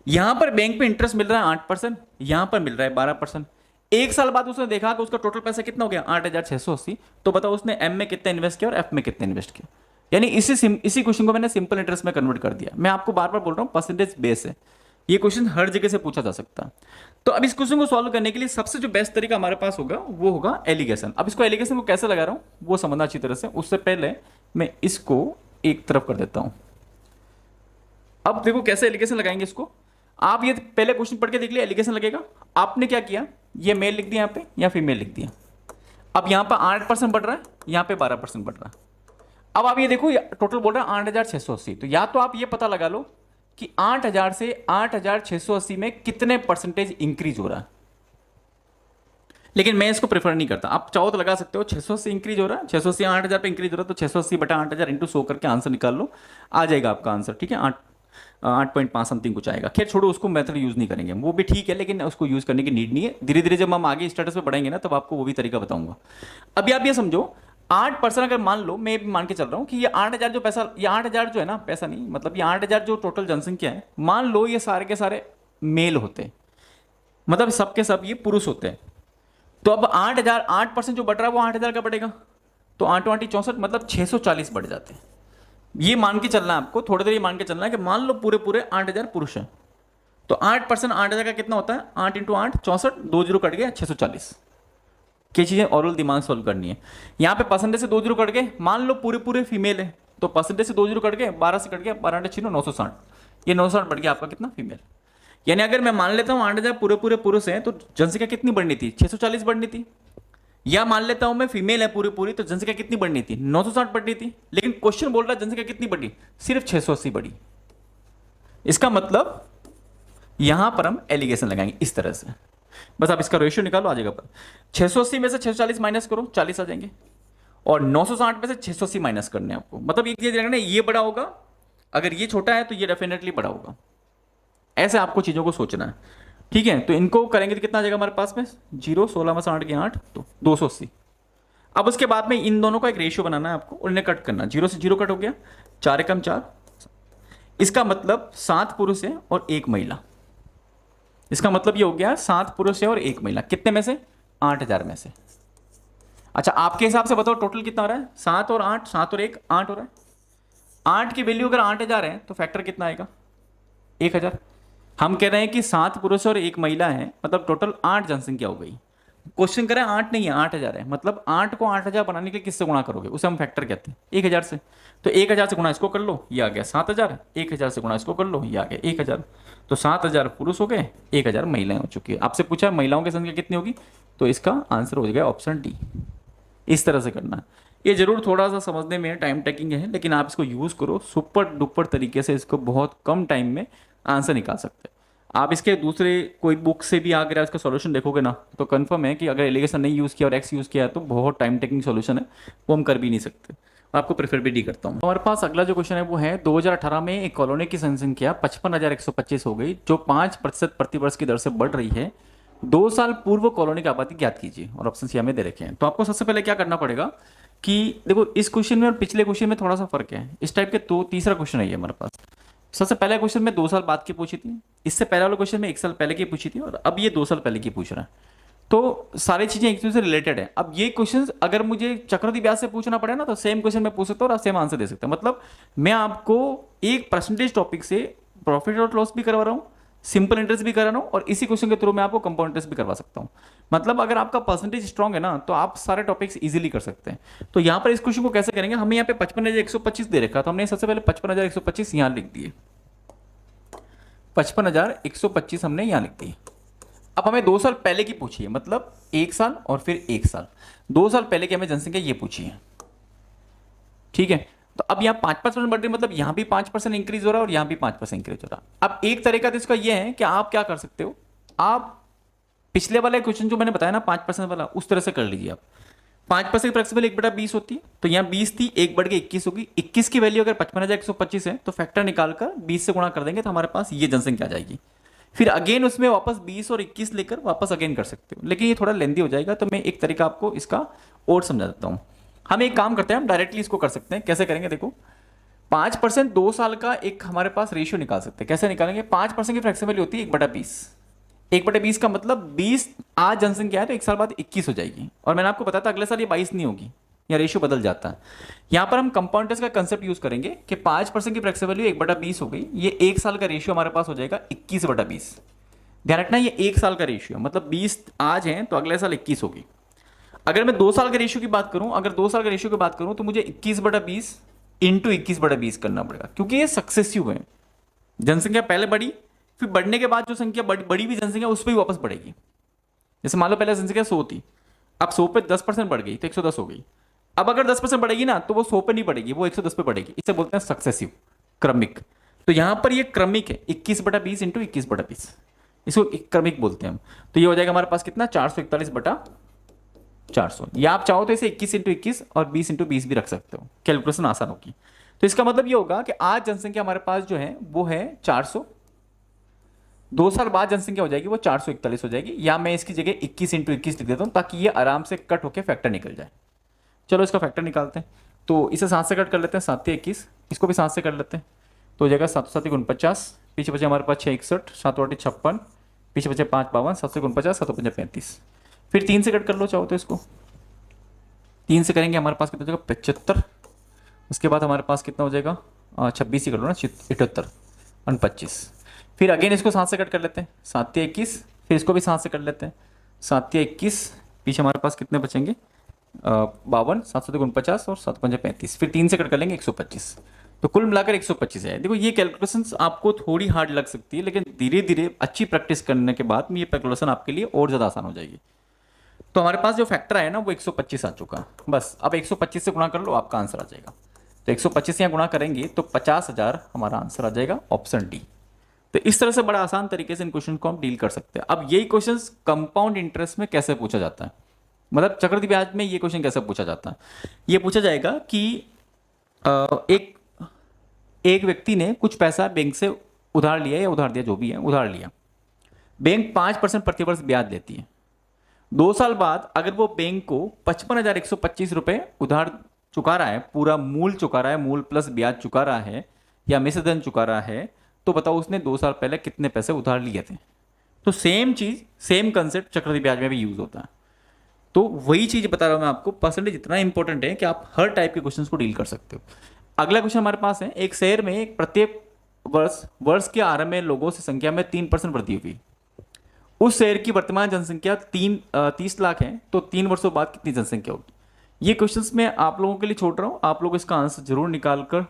यहां पर बैंक पे इंटरेस्ट मिल रहा है 8%, यहां पर मिल रहा है 12%। एक साल बाद उसने देखा कि उसका टोटल पैसा कितना हो गया 8,680। तो बताओ उसने एम में कितना इन्वेस्ट किया और एफ में कितना इन्वेस्ट किया। यानी इसी क्वेश्चन को मैंने सिंपल इंटरेस्ट में कन्वर्ट कर दिया। मैं आपको बार बार बोल रहा हूं परसेंटेज बेस है, ये क्वेश्चन हर जगह से पूछा जा सकता है। तो अब इस क्वेश्चन को सॉल्व करने के लिए सबसे जो बेस्ट तरीका हमारे पास होगा वो होगा एलिगेशन। अब इसको एलिगेशन को कैसे लगा रहा हूं वो समझना अच्छी तरह से। उससे पहले मैं इसको एक तरफ कर देता हूं। अब देखो कैसे एलिगेशन लगाएंगे इसको। आप ये पहले क्वेश्चन पढ़ के देख लिया, एलिगेशन लगेगा। आपने क्या किया, ये मेल लिख दिया यहाँ पे या फीमेल लिख दिया। अब यहाँ पर 8% बढ़ रहा है, यहाँ पे 12% बढ़ रहा है। अब आप ये देखो टोटल बोल रहा है 8,680। तो या तो आप ये पता लगा लो कि 8,000 से 8,680 में कितने परसेंटेज इंक्रीज हो रहा है। लेकिन मैं इसको प्रेफर नहीं करता। आप चाहो तो लगा सकते हो 680 इंक्रीज हो रहा है, 680 8,000 पे इंक्रीज हो रहा है, तो 680 बटा 8,000 इंटू 100 करके आंसर निकाल लो, आ जाएगा आपका आंसर। ठीक है, 8.5 समथिंग कुछ आएगा। खैर छोड़ो, उसको मेथड यूज़ नहीं करेंगे, वो भी ठीक है, लेकिन उसको यूज़ करने की नीड नहीं है। धीरे धीरे जब हम आगे स्टेटस पे बढ़ेंगे ना, तब आपको वो भी तरीका बताऊंगा। अभी आप ये समझो 8% अगर मान लो, मैं भी मान के चल रहा हूँ कि ये 8,000 जो पैसा, ये 8,000 जो है ना, पैसा नहीं मतलब ये 8,000 जो टोटल जनसंख्या है, मान लो ये सारे के सारे मेल होते हैं, मतलब सब के सब ये पुरुष होते हैं। तो अब 8,000, 8% जो बढ़ रहा है वो 8,000 का बढ़ेगा, तो 8 8 64 मतलब 640 बढ़ जाते हैं। ये मान के चलना है आपको, थोड़ी देर ये मान के चलना है कि मान लो पूरे पूरे 8,000 पुरुष हैं, तो 8% 8,000 का कितना होता है, 8 × 8 64, 2 जीरो कट गया 640। क्या चीज़ें ओरल दिमाग सॉल्व करनी है। यहाँ पे परसेंटेज से 2 जीरो कट गए, मान लो पूरे पूरे फीमेल है, तो परसेंटेज से 2 जीरो कट गए, 12 से कट गया, 12 × 960, ये 960 बढ़ गया आपका कितना, फीमेल। यानी अगर मैं मान लेता हूँ 8,000 पूरे पूरे पुरुष हैं, तो जनसंख्या कितनी बढ़नी थी, 640 बढ़नी थी। या मान लेता हूं मैं फीमेल है पूरी पूरी, तो जनसंख्या कितनी बढ़नी थी, 960 बढ़नी थी। लेकिन क्वेश्चन बोल रहा है जनसंख्या कितनी बढ़ी, सिर्फ 680 बढ़ी। इसका मतलब यहां पर हम एलिगेशन लगाएंगे इस तरह से, बस आप इसका रेशियो निकालो आ जाएगा पर। 680 में से 640 माइनस करो, 40 आ जाएंगे, और 960 में से 680 माइनस करने हैं आपको। मतलब एक चीज रखना, ये बड़ा होगा, अगर ये छोटा है तो ये डेफिनेटली बड़ा होगा। ऐसे आपको चीजों को सोचना है, ठीक है। तो इनको करेंगे तो कितना आ जाएगा हमारे पास में, 0, 16 में से 8 के 8, तो 280। अब उसके बाद में इन दोनों का एक रेशियो बनाना है आपको, और इन्हें कट करना। 0 से 0 कट हो गया, 4 एकम 4। इसका मतलब 7 पुरुष है और 1 महिला। इसका मतलब ये हो गया 7 पुरुष है और 1 महिला, कितने में से, 8,000 में से। अच्छा आपके हिसाब से बताओ टोटल कितना हो रहा है, 7 और 8, 7 और 1 8 हो रहा है। 8 की वैल्यू अगर 8,000 है तो फैक्टर कितना आएगा, 1,000। हम कह रहे हैं कि 7 पुरुष और 1 महिला है, मतलब टोटल 8 जनसंख्या हो गई। क्वेश्चन करें 8 नहीं है 8,000 है, मतलब 8 को 8,000 बनाने के लिए किससे गुणा करोगे, उसे हम फैक्टर कहते हैं 1,000 से। तो 1,000 से गुणा इसको कर लो, ये आ गया 7,000। 1,000 से गुणा इसको कर लो, ये आ गया 1,000। तो 7,000 पुरुष हो गए, 1,000 महिलाएं हो चुकी है। आपसे पूछा महिलाओं की संख्या कितनी होगी, तो इसका आंसर हो जाएगा ऑप्शन डी। इस तरह से करना है। ये जरूर थोड़ा सा समझने में टाइम टेकिंग है, लेकिन आप इसको यूज़ करो सुपर डुपर तरीके से, इसको बहुत कम टाइम में आंसर निकाल सकते हैं। आप इसके दूसरे कोई बुक से भी अगर इसका सॉल्यूशन देखोगे ना, तो कंफर्म है कि अगर एलिगेशन नहीं यूज़ किया और एक्स यूज़ किया है तो बहुत टाइम टेकिंग सॉल्यूशन है, वो हम कर भी नहीं सकते। आपको प्रेफर भी नहीं करता हूँ। हमारे पास अगला जो क्वेश्चन है वो है 2018 में एक कॉलोनी की जनसंख्या 55,125 हो गई, जो 5% प्रतिवर्ष की दर से बढ़ रही है। 2 साल पूर्व कॉलोनी की आबादी ज्ञात कीजिए, और ऑप्शन सी हमें दे रखे हैं। तो आपको सबसे पहले क्या करना पड़ेगा कि देखो इस क्वेश्चन में और पिछले क्वेश्चन में थोड़ा सा फर्क है। इस टाइप के तो तीसरा क्वेश्चन है ये हमारे पास। सबसे पहला क्वेश्चन में 2 साल बाद की पूछी थी, इससे पहले वाला क्वेश्चन में 1 साल पहले की पूछी थी, और अब ये 2 साल पहले की पूछ रहा है। तो सारी चीजें एक दूसरे से रिलेटेड है। अब ये क्वेश्चन अगर मुझे चक्रवृद्धि ब्याज से पूछना पड़े ना, तो सेम क्वेश्चन में पूछ सकता हूँ और सेम आंसर दे सकता हूँ। मतलब मैं आपको एक परसेंटेज टॉपिक से प्रॉफिट और लॉस भी करवा रहा हूँ, सिंपल इंटरेस्ट भी करा रहा हूँ, और इसी क्वेश्चन के थ्रू मैं आपको कंपाउंड इंटरेस्ट भी करवा सकता हूँ। मतलब अगर आपका परसेंटेज स्ट्रांग है ना, तो आप सारे टॉपिक्स इजीली कर सकते हैं। तो यहाँ पर इस क्वेश्चन को कैसे करेंगे, हमें यहाँ पे 55,125 दे रखा, तो हमने सबसे पहले 55,125 यहाँ लिख दिए, 55,125 हमने यहाँ लिख दिए। अब हमें 2 साल पहले की पूछी है, मतलब 1 साल और फिर 1 साल, 2 साल पहले की हमें जनसंख्या ये पूछी है, ठीक है। तो अब यहाँ 5% बढ़ रही है, मतलब यहाँ भी 5% इंक्रीज हो रहा है और यहाँ भी 5% इंक्रीज हो रहा है। अब एक तरीका तो इसका ये है कि आप क्या कर सकते हो, आप पिछले वाला क्वेश्चन जो मैंने बताया ना 5% वाला, उस तरह से कर लीजिए आप। 5% फ्लेक्सिबल 1/20 होती है, तो यहाँ 20 थी, 1 बढ़ के 21 होगी। 21 की वैल्यू अगर 55,125 है, तो फैक्टर निकालकर 20 से गुणा कर देंगे, तो हमारे पास ये जनसंख्या आ जाएगी। फिर अगेन उसमें वापस 20 और 21 लेकर वापस अगेन कर सकते हो, लेकिन ये थोड़ा लेंदी हो जाएगा, तो मैं एक तरीका आपको इसका और समझा देता हूँ। हम एक काम करते हैं, हम डायरेक्टली इसको कर सकते हैं। कैसे करेंगे देखो, 5% 2 साल का एक हमारे पास रेशियो निकाल सकते हैं। कैसे निकालेंगे, 5% की फ्लेक्सिबल होती है 1/20। 1/20 का मतलब 20 आज जनसंख्या है तो 1 साल बाद 21 हो जाएगी, और मैंने आपको बताया था अगले साल ये 22 नहीं होगी, या रेशियो बदल जाता है। यहां पर हम कंपाउंड इंटरेस्ट का कंसेप्ट यूज करेंगे कि 5% की फ्लेक्सिबल 1/20 हो गई, ये 1 साल का रेशियो हमारे पास हो जाएगा 21/20। ध्यान रखना ये 1 साल का रेशियो, मतलब 20 आज है तो अगले साल 21 होगी। अगर मैं 2 साल के रेशियो की बात करूं, अगर 2 साल के रेशियो की बात करूं, तो मुझे 21/20 इंटू 21/20 करना पड़ेगा, क्योंकि ये सक्सेसिव है। जनसंख्या पहले बढ़ी, फिर बढ़ने के बाद जो संख्या बड़ी हुई जनसंख्या उस पर भी वापस बढ़ेगी। जैसे मान लो पहले जनसंख्या 100 थी, अब 100 पे 10% बढ़ गई तो 110 हो गई। अब अगर 10% बढ़ेगी ना, तो वो 100 पे नहीं बढ़ेगी, वो 110 पे बढ़ेगी। इसे बोलते हैं सक्सेसिव, क्रमिक। तो यहां पर ये क्रमिक है, 21/20 इंटू 21/20, इसको क्रमिक बोलते हैं हम। तो ये हो जाएगा हमारे पास कितना, 441/400। या आप चाहो तो इसे 21 इंटू 21 और 20 इंटू 20 भी रख सकते हो, कैलकुलेशन आसान होगी। तो इसका मतलब ये होगा कि आज जनसंख्या हमारे पास जो है वो है 400, 2 साल बाद जनसंख्या हो जाएगी वो 441 हो जाएगी, या मैं इसकी जगह 21 × 21 लिख देता हूं ताकि ये आराम से कट होकर फैक्टर निकल जाए। चलो इसका फैक्टर निकालते हैं। तो इसे 7 से कट कर लेते हैं, 7 21, इसको भी 7 से कर लेते हैं, तो हो जाएगा 7 7 49, पीछे बचे हमारे पास 6 61, 7 8 56, पीछे बचे 5 52, 7 से 49, 7 5 35। फिर 3 से कट कर लो चाहो तो, इसको 3 से करेंगे हमारे पास कितना हो जाएगा 75। उसके बाद हमारे पास कितना हो जाएगा 26 ही कर लो ना, 78 और 25। फिर अगेन इसको 7 से कट कर लेते हैं, 7 21, फिर इसको भी 7 से कर लेते हैं, 7 21, पीछे हमारे पास कितने बचेंगे 52, 7 7 49 और 7 5 35। फिर 3 से कट कर लेंगे 125, तो कुल मिलाकर 125 है। देखो ये कैलकुलेशंस आपको थोड़ी हार्ड लग सकती है, लेकिन धीरे धीरे अच्छी प्रैक्टिस करने के बाद में ये कैलकुलेशन आपके लिए और ज़्यादा आसान हो जाएगी। तो हमारे पास जो फैक्टर आया ना वो 125 आ चुका, बस अब 125 से गुणा कर लो, आपका आंसर आ जाएगा। तो 125 यहाँ गुणा करेंगे तो 50,000 हमारा आंसर आ जाएगा, ऑप्शन डी। तो इस तरह से बड़ा आसान तरीके से इन क्वेश्चन को हम डील कर सकते हैं। अब यही क्वेश्चन कंपाउंड इंटरेस्ट में कैसे पूछा जाता है, मतलब चक्रवृद्धि ब्याज में ये क्वेश्चन कैसे पूछा जाता है। ये पूछा जाएगा कि एक व्यक्ति ने कुछ पैसा बैंक से उधार लिया या उधार दिया, जो भी है उधार लिया, बैंक 5% प्रतिवर्ष ब्याज देती है। 2 साल बाद अगर वो बैंक को 55,125 रुपए उधार चुका रहा है, पूरा मूल चुका रहा है, मूल प्लस ब्याज चुका रहा है या मिश्रधन चुका रहा है, तो बताओ उसने 2 साल पहले कितने पैसे उधार लिए थे। तो सेम चीज, सेम कंसेप्ट चक्रवृद्धि ब्याज में भी यूज होता है। तो वही चीज बता रहा हूं मैं आपको, परसेंटेज इतना इंपॉर्टेंट है कि आप हर टाइप के क्वेश्चंस को डील कर सकते हो। अगला क्वेश्चन हमारे पास है, एक शहर में एक प्रत्येक वर्ष के आरंभ में लोगों से संख्या में 3% वृद्धि हुई। उस शहर की वर्तमान जनसंख्या 30 लाख है, तो 3 वर्षों बाद कितनी जनसंख्या होगी। ये क्वेश्चंस मैं आप लोगों के लिए छोड़ रहा हूं, आप लोग इसका आंसर जरूर निकाल कर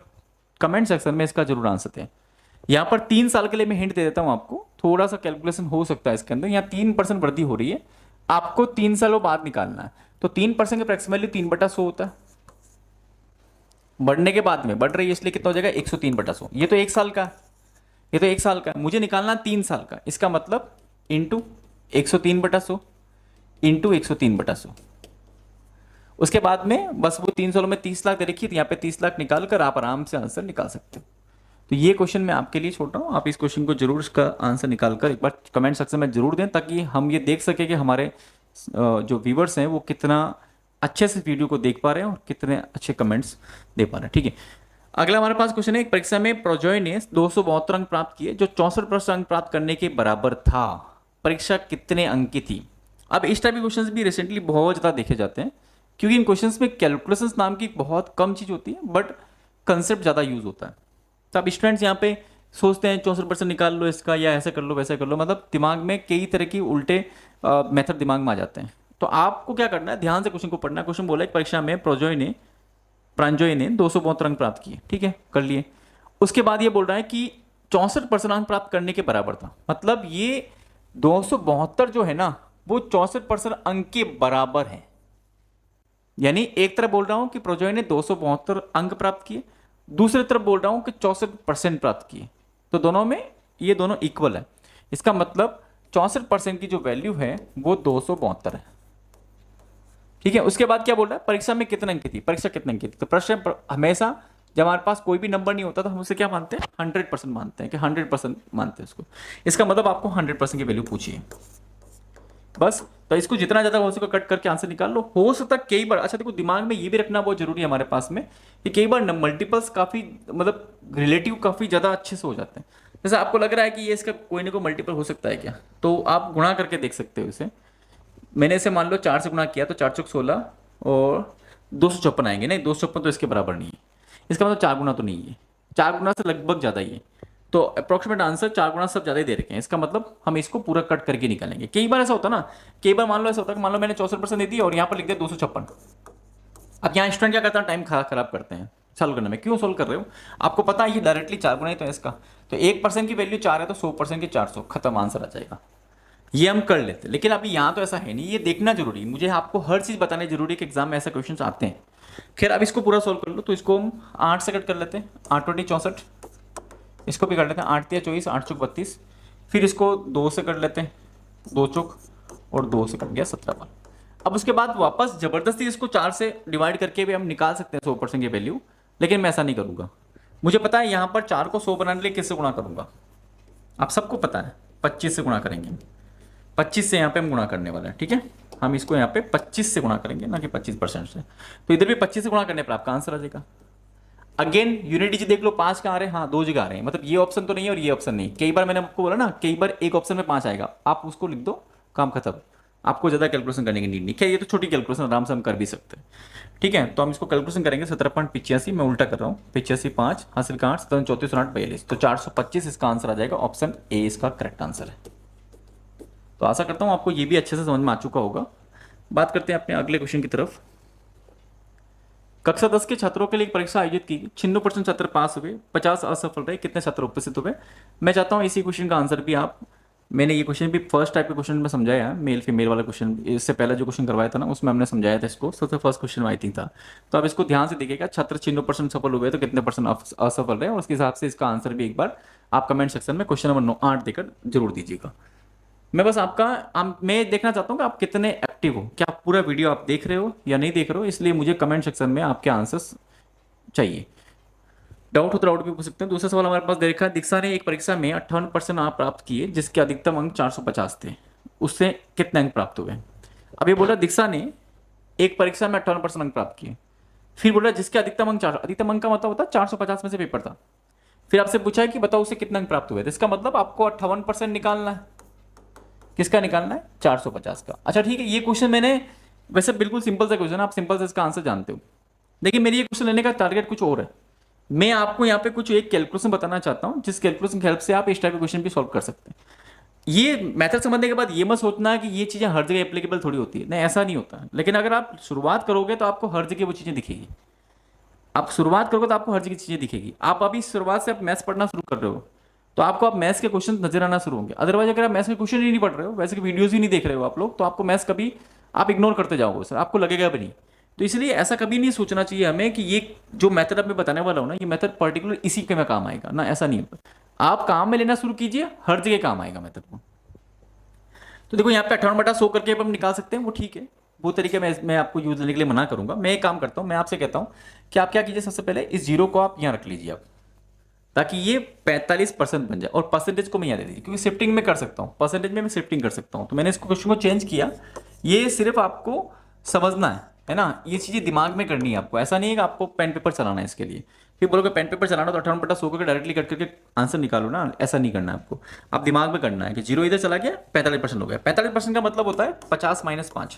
कमेंट सेक्शन में इसका जरूर आंसर दें। यहाँ पर 3 साल के लिए मैं हिंट दे देता हूं आपको, थोड़ा सा कैलकुलेशन हो सकता है इसके अंदर। यहाँ 3% वृद्धि हो रही है, आपको 3 सालों बाद निकालना है। तो 3% का अप्रॉक्सिमेटली 3/100 होता है, बढ़ने के बाद में बढ़ रही है, इसलिए कितना हो जाएगा 103/100। ये तो 1 साल का, ये तो 1 साल का, मुझे निकालना 3 साल का। इसका मतलब इंटू 103/100 इंटू 103/100। उसके बाद में बस वो 3 सालों में 30 लाख दे रखी है, तो यहाँ पे 30 लाख निकाल कर आप आराम से आंसर निकाल सकते हो। तो ये क्वेश्चन मैं आपके लिए छोड़ रहा हूँ, आप इस क्वेश्चन को जरूर इसका आंसर निकाल कर एक बार कमेंट सेक्शन में जरूर दें, ताकि हम ये देख सके कि हमारे जो व्यूवर्स हैं वो कितना अच्छे से वीडियो को देख पा रहे हैं और कितने अच्छे कमेंट्स दे पा रहे हैं। ठीक है, अगला हमारे पास क्वेश्चन है, एक परीक्षा में प्रजॉय ने 272 अंक प्राप्त किए, जो 64% अंक प्राप्त करने के बराबर था। परीक्षा कितने अंक की थी। अब इस टाइप के क्वेश्चंस भी रिसेंटली बहुत ज़्यादा देखे जाते हैं, क्योंकि इन क्वेश्चंस में कैलकुलेशंस नाम की बहुत कम चीज़ होती है, बट कंसेप्ट ज़्यादा यूज होता है। तो अब स्टूडेंट्स यहाँ पे सोचते हैं 64% निकाल लो इसका, या ऐसा कर लो वैसा कर लो, मतलब दिमाग में कई तरह की उल्टे मेथड दिमाग में आ जाते हैं। तो आपको क्या करना है, ध्यान से क्वेश्चन को पढ़ना है। क्वेश्चन बोला है परीक्षा में प्रांजोय ने 272 अंक प्राप्त किए, ठीक है कर लिए। उसके बाद ये बोल रहा है कि 64% अंक प्राप्त करने के बराबर था, मतलब ये 272 जो है ना वो 64% अंक के बराबर है। यानी एक तरफ बोल रहा हूं कि प्रजॉय ने 272 अंक प्राप्त किए, दूसरी तरफ बोल रहा हूं कि 64% प्राप्त किए, तो दोनों में ये दोनों इक्वल है। इसका मतलब 64% की जो वैल्यू है वो 272 है। ठीक है, उसके बाद क्या बोल रहा है, परीक्षा में कितने अंक की थी, परीक्षा कितने अंक की थी। तो प्रश्न हमेशा जब हमारे पास कोई भी नंबर नहीं होता तो हम उसे क्या मानते हैं, 100% मानते हैं, कि 100% मानते हैं उसको। इसका मतलब आपको 100% की वैल्यू पूछी है बस। तो इसको जितना ज्यादा हो सके कट करके आंसर निकाल लो। हो सकता है कई बार, अच्छा देखो दिमाग में ये भी रखना बहुत जरूरी है हमारे पास में, कि कई बार मल्टीपल्स काफी मतलब रिलेटिव काफी ज्यादा अच्छे से हो जाते हैं। जैसे आपको लग रहा है कि ये इसका कोई ना कोई मल्टीपल हो सकता है क्या, तो आप गुणा करके देख सकते हो इसे। मैंने इसे मान लो 4 से गुणा किया तो 4 चौक 16 और 254 आएंगे, नहीं 254 तो इसके बराबर नहीं है। इसका मतलब 4 गुना तो नहीं है, 4 गुना से लगभग ज्यादा ही है। तो अप्रोक्सीमेट आंसर 4 गुना सब ज्यादा ही दे रखे हैं। इसका मतलब हम इसको पूरा कट करके निकालेंगे। कई बार ऐसा होता है ना, कई बार मान लो ऐसा होता है कि मान लो मैंने 64% दे दी और यहाँ पर लिख दिया 256। अब यहाँ स्टूडेंट क्या करता है, टाइम खराब करते हैं सॉल्व करने में। क्यों सॉल्व कर रहे हो, आपको पता है ये डायरेक्टली 4 गुना ही तो है इसका। तो 1% की वैल्यू 4 है तो 100% की 400, खत्म आंसर आ जाएगा। ये हम कर लेते हैं, लेकिन अभी यहाँ तो ऐसा है नहीं, ये देखना जरूरी है। मुझे आपको हर चीज बताने जरूरी है कि एग्जाम में ऐसे क्वेश्चन आते हैं। खैर अब इसको पूरा सोल्व कर लो। तो इसको हम 8 से कट कर लेते हैं, 8 × 64, इसको भी कर लेते हैं 8 × 24, 8 × 32। फिर इसको 2 से कर लेते हैं, 2 चौक और 2 से कट गया 17 बार। अब उसके बाद वापस जबरदस्ती इसको 4 से डिवाइड करके भी हम निकाल सकते हैं 100% की वैल्यू, लेकिन मैं ऐसा नहीं करूँगा। मुझे पता है यहाँ पर 4 को 100 बनाने के लिए किससे गुणा करूँगा, आप सबको पता है 25 से गुणा करेंगे। 25 से यहाँ पे हम गुणा करने वाले हैं, ठीक है। हम इसको यहाँ पे 25 से गुणा करेंगे, ना कि 25% से। तो इधर भी 25 से गुणा करने पर आपका आंसर आ जाएगा। अगेन यूनिट डिजिट देख लो, 5 कहाँ आ रहे हैं, हाँ 2 जगह आ रहे हैं, मतलब ये ऑप्शन तो नहीं है और ये ऑप्शन नहीं। कई बार मैंने आपको बोला ना, कई बार एक ऑप्शन में 5 आएगा, आप उसको लिख दो, काम खत्म। आपको ज़्यादा कैलकुलेशन करने की नीड नहीं। क्या, ये तो छोटी कैलकुलेशन आराम से हम कर भी सकते हैं, ठीक है। तो हम इसको कैलकुलेशन करेंगे। 17.85, मैं उल्टा कर रहा हूँ, 85 5 हासिल का 8 17 34 8 42, तो 425 इसका आंसर आ जाएगा। ऑप्शन ए इसका करेक्ट आंसर है। तो आशा करता हूँ आपको ये भी अच्छे से समझ में आ चुका होगा। बात करते हैं अपने अगले क्वेश्चन की तरफ। कक्षा 10 के छात्रों के लिए एक परीक्षा आयोजित की, 96% छात्र पास हुए, 50 असफल रहे, कितने छात्र उपस्थित हुए। मैं चाहता हूँ इसी क्वेश्चन का आंसर भी आप, मैंने ये क्वेश्चन भी फर्स्ट टाइप के क्वेश्चन में समझाया है, मेल फीमेल वाला क्वेश्चन, इससे पहले जो क्वेश्चन करवाया था ना उसमें हमने समझाया था इसको, सबसे फर्स्ट क्वेश्चन आई थिंक था। तो आप इसको ध्यान से देखिएगा, छात्र 96% सफल हुए तो कितने परसेंट असफल रहे, और उसके हिसाब से इसका आंसर भी एक बार आप कमेंट सेक्शन में क्वेश्चन नंबर 8 देकर जरूर दीजिएगा। मैं बस मैं देखना चाहता हूँ कि आप कितने एक्टिव हो, क्या आप पूरा वीडियो आप देख रहे हो या नहीं देख रहे हो, इसलिए मुझे कमेंट सेक्शन में आपके आंसर्स चाहिए। डाउट हो तो डाउट भी पूछ सकते हैं। दूसरा सवाल हमारे पास देखा, दीक्षा ने एक परीक्षा में 58% आप प्राप्त किए, जिसके अधिकतम अंक 450 थे, उससे कितने अंक प्राप्त हुए। अब ये बोला दीक्षा ने एक परीक्षा में 58% अंक प्राप्त किए, फिर बोला जिसके अधिकतम अंक 400, अधिकतम अंक का मतलब होता है 450 में से पेपर था। फिर आपसे पूछा है कि बताओ उसे कितने अंक प्राप्त हुए, तो इसका मतलब आपको 58% निकालना है। किसका निकालना है, 450 का। अच्छा ठीक है, ये क्वेश्चन मैंने, वैसे बिल्कुल सिंपल सा क्वेश्चन, आप सिंपल से इसका आंसर जानते हो, लेकिन मेरी ये क्वेश्चन लेने का टारगेट कुछ और है। मैं आपको यहाँ पे कुछ एक कैलकुलेशन बताना चाहता हूँ, जिस कैलकुलेशन की हेल्प से आप इस टाइप के क्वेश्चन भी सॉल्व कर सकते हैं। ये मेथड समझने के बाद ये मत सोचना कि ये चीज़ें हर जगह एप्लीकेबल थोड़ी होती है, नहीं ऐसा नहीं होता। लेकिन अगर आप शुरुआत करोगे तो आपको हर जगह वो चीज़ें दिखेगी। आप शुरुआत करोगे तो आपको हर जगह चीज़ें दिखेगी। आप अभी शुरुआत से आप मैथ्स पढ़ना शुरू कर रहे हो तो आपको आप मैथ्स के क्वेश्चन नजर आना शुरू होंगे। अदरवाइज अगर आप मैथ्स के क्वेश्चन ही नहीं पढ़ रहे हो, वैसे वीडियोज ही नहीं देख रहे हो आप लोग, तो आपको मैथ्स कभी आप इग्नोर करते जाओगे सर, आपको लगेगा भी नहीं। तो इसलिए ऐसा कभी नहीं सोचना चाहिए हमें कि ये जो मेथड अब मैं बताने वाला हूँ ना, ये मेथड पर्टिकुलर इसी के में काम आएगा ना, ऐसा नहीं होता। आप काम में लेना शुरू कीजिए, हर जगह काम आएगा मेथड को। तो देखो यहाँ पे 58/100 करके हम निकाल सकते हैं, वो ठीक है, वो तरीके मैं आपको यूज लेने के लिए मना करूंगा। मैं एक काम करता हूँ, मैं आपसे कहता हूँ कि आप क्या कीजिए, सबसे पहले इस जीरो को आप यहाँ रख लीजिए आप, ताकि ये 45% बन जाए, और परसेंटेज को मैं यहाँ दे दीजिए, क्योंकि शिफ्टिंग में कर सकता हूँ, परसेंटेज में मैं शिफ्टिंग कर सकता हूँ। तो मैंने इसको क्वेश्चन को चेंज किया, ये सिर्फ आपको समझना है ना, ये चीज़ें दिमाग में करनी है आपको, ऐसा नहीं है कि आपको पेन पेपर चलाना है इसके लिए। फिर बोलोगे पेन पेपर चलाना तो 58/100 करके डायरेक्टली कट करके आंसर निकालो ना, ऐसा नहीं करना है आपको। आप दिमाग में करना है कि जीरो इधर चला गया, 45% हो गया। 45% का मतलब होता है 50 - 5,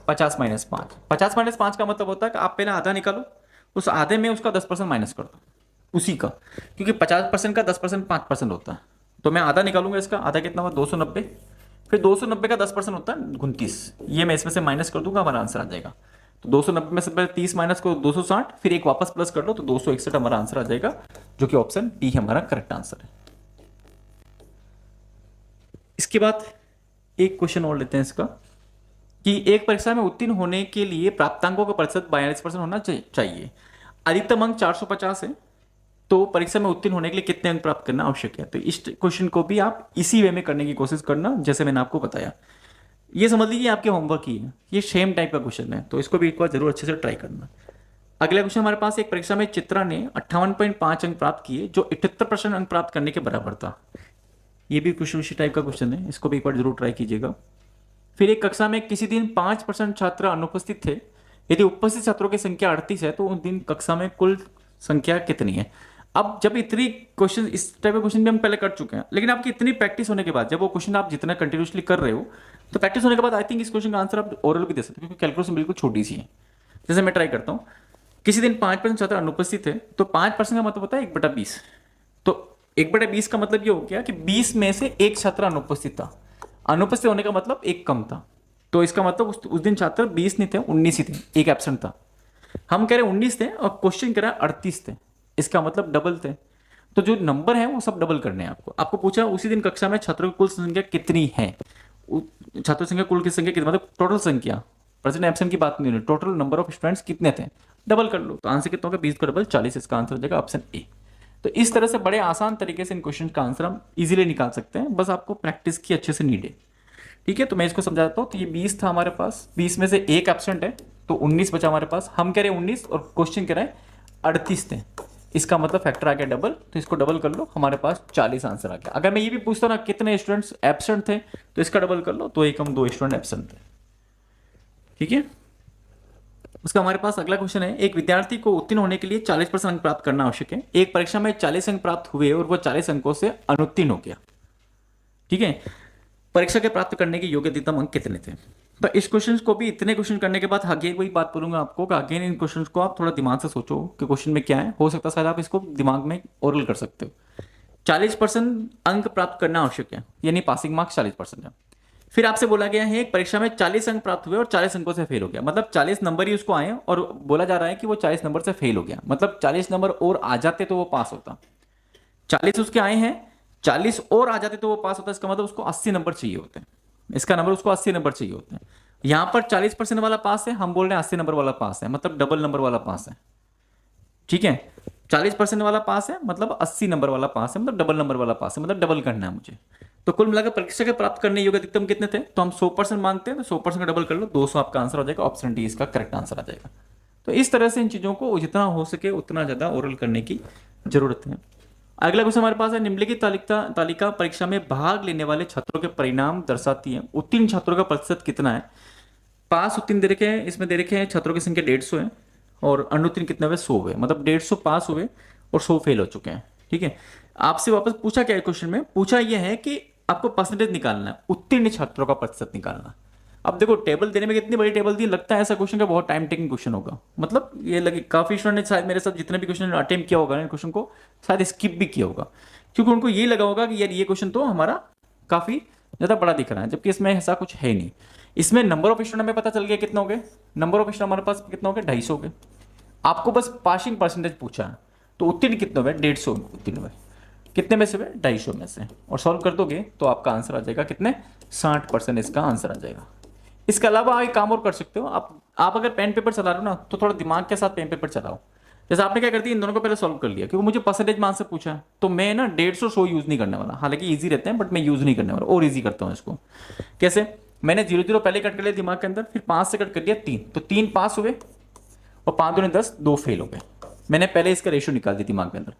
50 - 5, 50 - 5 का मतलब होता है कि आप पहले आधा निकालो, उस आधे में उसका 10% माइनस कर दो उसी का, क्योंकि 50% का 10% 5% होता है। तो मैं आधा निकालूंगा, इसका आधा कितना हुआ 290, फिर 290 का 10% होता है 29, ये मैं इसमें से माइनस कर दूंगा, हमारा आंसर आ जाएगा। तो 290 में से पहले 30 माइनस करो 260, फिर एक वापस प्लस कर लो तो 261 हमारा आंसर आ जाएगा, जो कि ऑप्शन बी हमारा करेक्ट आंसर है। इसके बाद एक क्वेश्चन और लेते हैं इसका, कि एक परीक्षा में उत्तीर्ण होने के लिए प्राप्तांकों का प्रतिशत 42% होना चाहिए, अधिकतम अंक 450 है, तो परीक्षा में उत्तीर्ण होने के लिए कितने अंक प्राप्त करना आवश्यक है। तो इस क्वेश्चन को भी आप इसी वे में करने की कोशिश करना, जैसे मैंने आपको बताया। ये समझ लीजिए आपके होमवर्क ही है, ये सेम टाइप का क्वेश्चन है, तो इसको भी एक बार जरूर अच्छे से ट्राई करना। अगला क्वेश्चन हमारे पास, एक परीक्षा में चित्रा ने 58.5 अंक प्राप्त किए, जो 78% अंक प्राप्त करने के बराबर था। ये भी क्वेश्चन उसी टाइप का क्वेश्चन है, इसको भी एक बार जरूर ट्राई कीजिएगा। फिर एक कक्षा में किसी दिन 5% छात्र अनुपस्थित थे, यदि उपस्थित छात्रों की संख्या 38 है तो उस दिन कक्षा में कुल संख्या कितनी है। अब जब इतनी क्वेश्चन, इस टाइप के क्वेश्चन भी हम पहले कर चुके हैं, लेकिन आपकी इतनी प्रैक्टिस होने के बाद, जब वो क्वेश्चन आप जितना कंटिन्यूसली कर रहे हो, तो प्रैक्टिस होने के बाद आई थिंक इस क्वेश्चन का आंसर आप ओरल भी दे सकते हो, क्योंकि कैलकुलेशन बिल्कुल छोटी सी है। जैसे मैं ट्राई करता हूँ, किसी दिन 5% छात्र अनुपस्थित है, तो 5% का मतलब होता है 1/20। तो 1/20 का मतलब ये हो गया कि 20 में से एक छात्र अनुपस्थित था। अनुपस्थित होने का मतलब एक कम था, तो इसका मतलब उस दिन छात्र 20 नहीं थे, 19 ही थे, एक एब्सेंट था। हम कह रहे 19 थे और क्वेश्चन कह रहा है 38 थे, इसका मतलब डबल थे। तो जो नंबर है वो सब डबल करने हैं आपको। आपको पूछा उसी दिन कक्षा में छात्रों की कुल संख्या कितनी है, छात्रों संख्या कुल की संख्या कितनी, मतलब टोटल संख्या, प्रेजेंट एब्सेंट की बात नहीं हो रही, टोटल नंबर ऑफ स्टूडेंट्स कितने थे, डबल कर लो। तो आंसर कितना होगा, 20 का डबल 40, इसका आंसर हो जाएगा ऑप्शन ए। तो इस तरह से बड़े आसान तरीके से इन क्वेश्चन का आंसर हम इजीली निकाल सकते हैं, बस आपको प्रैक्टिस की अच्छे से नीड है। ठीक है, तो मैं इसको समझाता हूँ। तो ये 20 था हमारे पास, 20 में से एक एब्सेंट है, तो 19 बचा हमारे पास। हम कह रहे हैं 19 और क्वेश्चन कह रहा है 38 थे, इसका मतलब फैक्टर आ गया डबल, तो इसको डबल कर लो, हमारे पास 40 आंसर आ गया। अगर मैं ये भी पूछता ना कितने स्टूडेंट्स एब्सेंट थे, तो इसका डबल कर लो, तो एक हम 2 स्टूडेंट एब्सेंट थे। ठीक है, उसका हमारे पास अगला क्वेश्चन है, एक विद्यार्थी को उत्तीर्ण होने के लिए 40% अंक प्राप्त करना आवश्यक है। एक परीक्षा में 40 अंक प्राप्त हुए और वह 40 अंकों से अनुत्तीर्ण हो गया। ठीक है, परीक्षा के प्राप्त करने के योग्य अधिकतम अंक कितने थे? तो इस क्वेश्चन को भी, इतने क्वेश्चन करने के बाद आगे वही बात बोलूंगा आपको कि अगेन इन क्वेश्चन को आप थोड़ा दिमाग से सोचो कि क्वेश्चन में क्या है, हो सकता है शायद आप इसको दिमाग में ओरल कर सकते हो। 40% अंक प्राप्त करना आवश्यक है, यानी पासिंग मार्क्स 40% है। फिर आपसे बोला गया है एक परीक्षा में 40 अंक प्राप्त हुए और 40 अंकों से फेल हो गया, मतलब 40 नंबर ही उसको आए और बोला जा रहा है कि वो 40 नंबर से फेल हो गया, मतलब 40 नंबर और आ जाते तो वो पास होता। 40 उसके आए हैं, 40 और आ जाते तो वो पास होता, इसका मतलब उसको 80 नंबर चाहिए होते हैं, इसका नंबर उसको 80 नंबर चाहिए होते हैं। यहां पर 40% वाला पास है, हम बोल रहे हैं 80 नंबर वाला पास है, मतलब डबल नंबर वाला पास है। ठीक है, 40% वाला पास है मतलब 80 नंबर वाला पास है, मतलब डबल नंबर वाला पास है, मतलब डबल करना है मुझे। तो कुल मिलाकर परीक्षा के प्राप्त करने योग्य अधिकतम कितने थे? तो हम 100% मांगते हैं, तो 100% का डबल कर लो, 200 आपका आंसर हो जाएगा, ऑप्शन डी इसका करेक्ट आंसर आ जाएगा। तो इस तरह से इन चीजों को जितना हो सके उतना ज्यादा ओरल करने की जरूरत है। अगला क्वेश्चन हमारे पास है, निम्नलिखित तालिका तालिका परीक्षा में भाग लेने वाले छात्रों के परिणाम दर्शाती है। उत्तीर्ण छात्रों का प्रतिशत कितना है? पास उत्तीर्ण दे रखे हैं, इसमें दे रखे हैं छात्रों की संख्या 150 है और अनुत्तीर्ण कितने हुए? 100 हुए, मतलब 150 पास हुए और 100 फेल हो चुके हैं। ठीक है, आपसे वापस पूछा क्या है क्वेश्चन में? पूछा यह है कि आपको परसेंटेज निकालना है, उत्तीर्ण छात्रों का प्रतिशत निकालना। अब देखो टेबल देने में कितनी बड़ी टेबल दी, लगता है ऐसा क्वेश्चन का बहुत टाइम टेकिंग क्वेश्चन होगा, मतलब ये लगे काफी स्टूडेंट ने शायद मेरे साथ जितने भी क्वेश्चन अटेम्प्ट किया होगा क्वेश्चन को शायद स्किप भी किया होगा, क्योंकि उनको ये लगा होगा कि यार ये क्वेश्चन तो हमारा काफी ज्यादा बड़ा दिख रहा है, जबकि इसमें ऐसा कुछ है नहीं। इसमें नंबर ऑफ स्टूडेंट हमें पता चल गया कितना हो गए, नंबर ऑफ स्टूडेंट हमारे पास कितना हो गया? 250 हो गए। आपको बस पासिंग परसेंटेज पूछा है, तो उत्तीर्ण कितने हुए? 150 उत्तीर्ण हुए, कितने में से हुए? 250 में से, और सॉल्व कर दोगे तो आपका आंसर आ जाएगा कितने? 60% इसका आंसर आ जाएगा। इसके अलावा आप एक काम और कर सकते हो, आप अगर पेन पेपर चला रहे हो ना, तो थोड़ा दिमाग के साथ पेन पेपर चलाओ। जैसे आपने क्या कर दिया, इन दोनों को पहले सॉल्व कर लिया, क्योंकि मुझे परसेंटेज मान से पूछा है, तो मैं ना 150 यूज नहीं करने वाला, हालांकि इजी रहते हैं बट मैं यूज नहीं करने वाला, और इजी करता हूँ इसको। कैसे? मैंने 0 0 पहले कट कर लिया दिमाग के अंदर, फिर 5 से कट कर दिया 3, तो 3 पास हुए और 5 दूनी 10, 2 फेल हो गए। मैंने पहले इसका रेशियो निकाल दिया दिमाग के अंदर।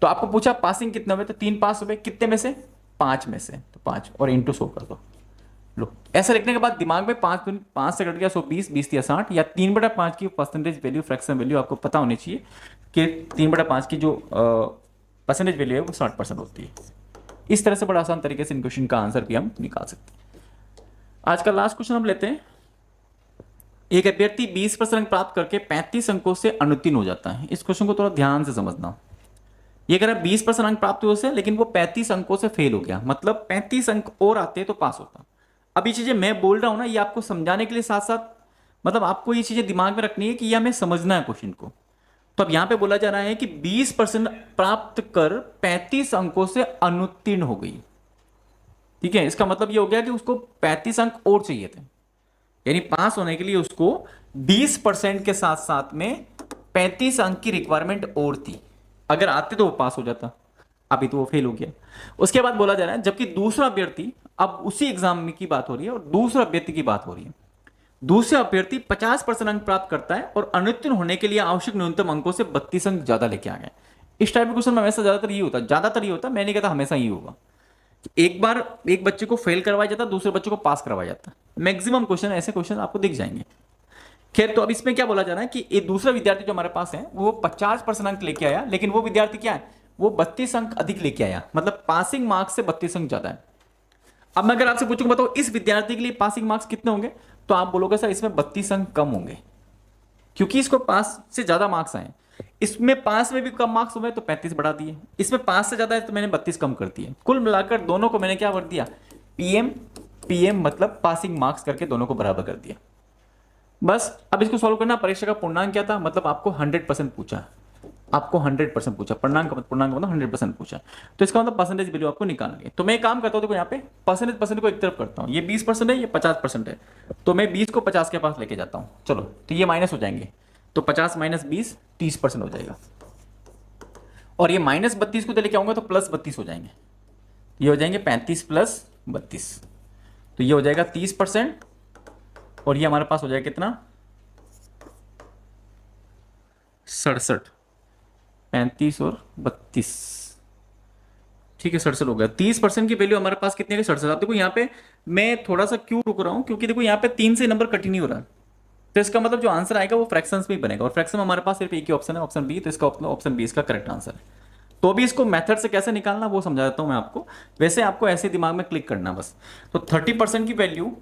तो आपको पूछा पासिंग कितने हुए, तो 3 पास हुए, कितने में से? 5 में से, तो 5 और इंटू 100 कर दो। लो, ऐसा लिखने के बाद दिमाग में 5 से कट गया 120, 20 या 60, या 3/5 की परसेंटेज वैल्यू, फ्रैक्शन वैल्यू आपको पता होनी चाहिए कि 3/5 की जो परसेंटेज वैल्यू है वो 60% होती है। इस तरह से बड़ा आसान तरीके से इन क्वेश्चन का आंसर भी हम निकाल सकते हैं। आज का लास्ट क्वेश्चन हम लेते हैं, एक अभ्यर्थी 20% अंक प्राप्त करके 35 अंकों से अनुत्तीर्ण हो जाता है। इस क्वेश्चन को थोड़ा ध्यान से समझना। ये कह रहा है 20% अंक प्राप्त हुए उसे, लेकिन वो 35 अंकों से फेल हो गया, मतलब 35 अंक और आते तो पास होता। अब ये चीजें मैं बोल रहा हूं ना, ये आपको समझाने के लिए, साथ साथ मतलब आपको ये चीजें दिमाग में रखनी है कि यह हमें समझना है क्वेश्चन को। तो अब यहां पे बोला जा रहा है कि 20% प्राप्त कर 35 अंकों से अनुत्तीर्ण हो गई। ठीक है, इसका मतलब ये हो गया कि उसको 35 अंक और चाहिए थे, यानी पास होने के लिए उसको 20% के साथ साथ में 35 अंक की रिक्वायरमेंट और थी। अगर आते तो वो पास हो जाता, अभी तो वो फेल हो गया। उसके बाद बोला जा रहा है, जबकि दूसरा अभ्यर्थी, अब उसी एग्जाम में की बात हो रही है और दूसरा अभ्यर्थी की बात हो रही है, दूसरा अभ्यर्थी 50% अंक प्राप्त करता है और अनुत्तीर्ण होने के लिए आवश्यक न्यूनतम अंकों से 32 अंक ज्यादा लेके आ गए। इस टाइप के क्वेश्चन में हमेशा ज्यादातर ये होता, मैं नहीं कहता हमेशा ये होगा। एक बार एक बच्चे को फेल करवाया जाता, दूसरे बच्चे को पास करवाया जाता, मैक्सिमम क्वेश्चन ऐसे क्वेश्चन आपको दिख जाएंगे। खैर, तो अब इसमें क्या बोला जा रहा है कि एक दूसरा विद्यार्थी जो हमारे पास है वो 50% अंक लेके आया, लेकिन वो विद्यार्थी क्या है, वो 32 अंक अधिक लेके आया, मतलब पासिंग मार्क्स से 32 अंक ज्यादा है। अब मैं अगर आपसे पूछूंगा बताओ इस विद्यार्थी के लिए पासिंग मार्क्स कितने होंगे, तो आप बोलोगे सर इसमें 32 अंक कम होंगे, क्योंकि इसको पास से ज्यादा मार्क्स आए। इसमें पास में भी कम मार्क्स हुए तो 35 बढ़ा दिए, इसमें पास से ज्यादा है तो मैंने 32 कम कर दिए। कुल मिलाकर दोनों को मैंने क्या कर दिया, पीएम पीएम मतलब पासिंग मार्क्स करके दोनों को बराबर कर दिया। बस अब इसको सॉल्व करना। परीक्षा का पूर्णांक क्या था, मतलब आपको 100% पूछा, आपको 100% पूछा, पूर्णांक मतलब 100% पूछा, तो इसका मतलब परसेंटेज वैल्यू आपको निकालनी है। तो मैं एक काम करता हूं, देखो यहाँ पे परसेंटेज को एक तरफ करता हूँ, ये 20% है, ये 50% है, तो मैं 20 को 50 के पास लेके जाता हूँ। चलो, तो ये माइनस हो जाएंगे, तो 50 माइनस 20 30% हो जाएगा, और ये माइनस 32 को लेके आऊंगा तो प्लस 32 हो जाएंगे, ये हो जाएंगे 35 प्लस 32, तो ये हो जाएगा 30%, और ये हमारे पास हो जाएगा कितना, 67। 35 और 32, ठीक है 67 हो गया। 30% की वैल्यू हमारे पास कितने के 67। आप देखो यहाँ पे मैं थोड़ा सा क्यों रुक रहा हूँ, क्योंकि देखो यहाँ पे 3 से नंबर कट ही नहीं हो रहा, तो इसका मतलब जो आंसर आएगा वो फ्रैक्शंस में ही बनेगा, और फ्रैक्शन में हमारे पास सिर्फ एक ही ऑप्शन है, ऑप्शन बी, तो इसका ऑप्शन बी इसका करेक्ट आंसर है। तो अभी इसको मेथड से कैसे निकालना वो समझा देता हूँ मैं आपको। वैसे आपको ऐसे दिमाग में क्लिक करना बस। तो 30% की वैल्यू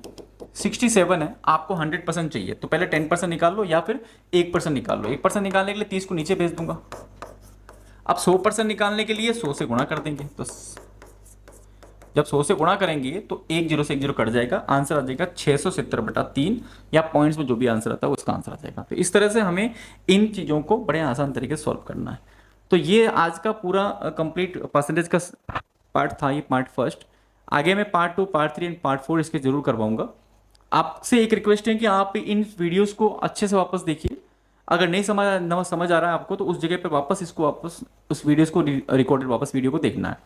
67 है, आपको 100% चाहिए, तो पहले 10% निकाल लो या फिर 1% निकाल लो। 1% निकालने के लिए 30 को नीचे भेज दूंगा। अब 100% निकालने के लिए 100 से गुणा कर देंगे, तो जब 100 से गुणा करेंगे तो एक जीरो से एक जीरो कट जाएगा, आंसर आ जाएगा 670/3, या पॉइंट्स में जो भी आंसर आता है उसका आंसर आ जाएगा। तो इस तरह से हमें इन चीज़ों को बड़े आसान तरीके से सॉल्व करना है। तो ये आज का पूरा कंप्लीट परसेंटेज का पार्ट था, ये पार्ट फर्स्ट। आगे मैं पार्ट 2, पार्ट 3 एंड पार्ट 4 इसके जरूर करवाऊंगा। आपसे एक रिक्वेस्ट है कि आप इन वीडियोस को अच्छे से वापस देखिए। अगर नहीं समझ आ रहा है आपको, तो उस जगह पे वापस इसको वापस उस वीडियोस को रिकॉर्डेड वापस वीडियो को देखना है।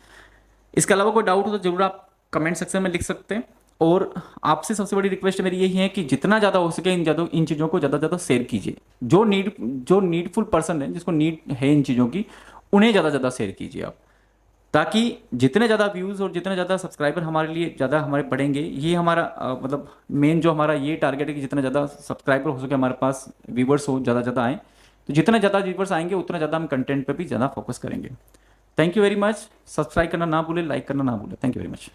इसके अलावा कोई डाउट हो तो जरूर आप कमेंट सेक्शन में लिख सकते हैं। और आपसे सबसे बड़ी रिक्वेस्ट मेरी यही है कि जितना ज़्यादा हो सके इन चीज़ों को ज़्यादा ज़्यादा शेयर कीजिए। जो नीडफुल पर्सन है, जिसको नीड है इन चीज़ों की, उन्हें ज़्यादा ज़्यादा शेयर कीजिए आप, ताकि जितने ज़्यादा व्यूज़ और जितने ज़्यादा सब्सक्राइबर हमारे लिए ज़्यादा हमारे बढ़ेंगे, ये हमारा मतलब मेन जो हमारा ये टारगेट है कि जितना ज़्यादा सब्सक्राइबर हो सके हमारे पास, व्यूवर्स हो ज़्यादा ज़्यादा आए, तो जितने ज़्यादा व्यूवर्स आएंगे उतना ज़्यादा हम कंटेंट पे भी ज़्यादा फोकस करेंगे। Thank you very much. Subscribe करना ना भूलें, लाइक करना ना भूलें। Thank you very much.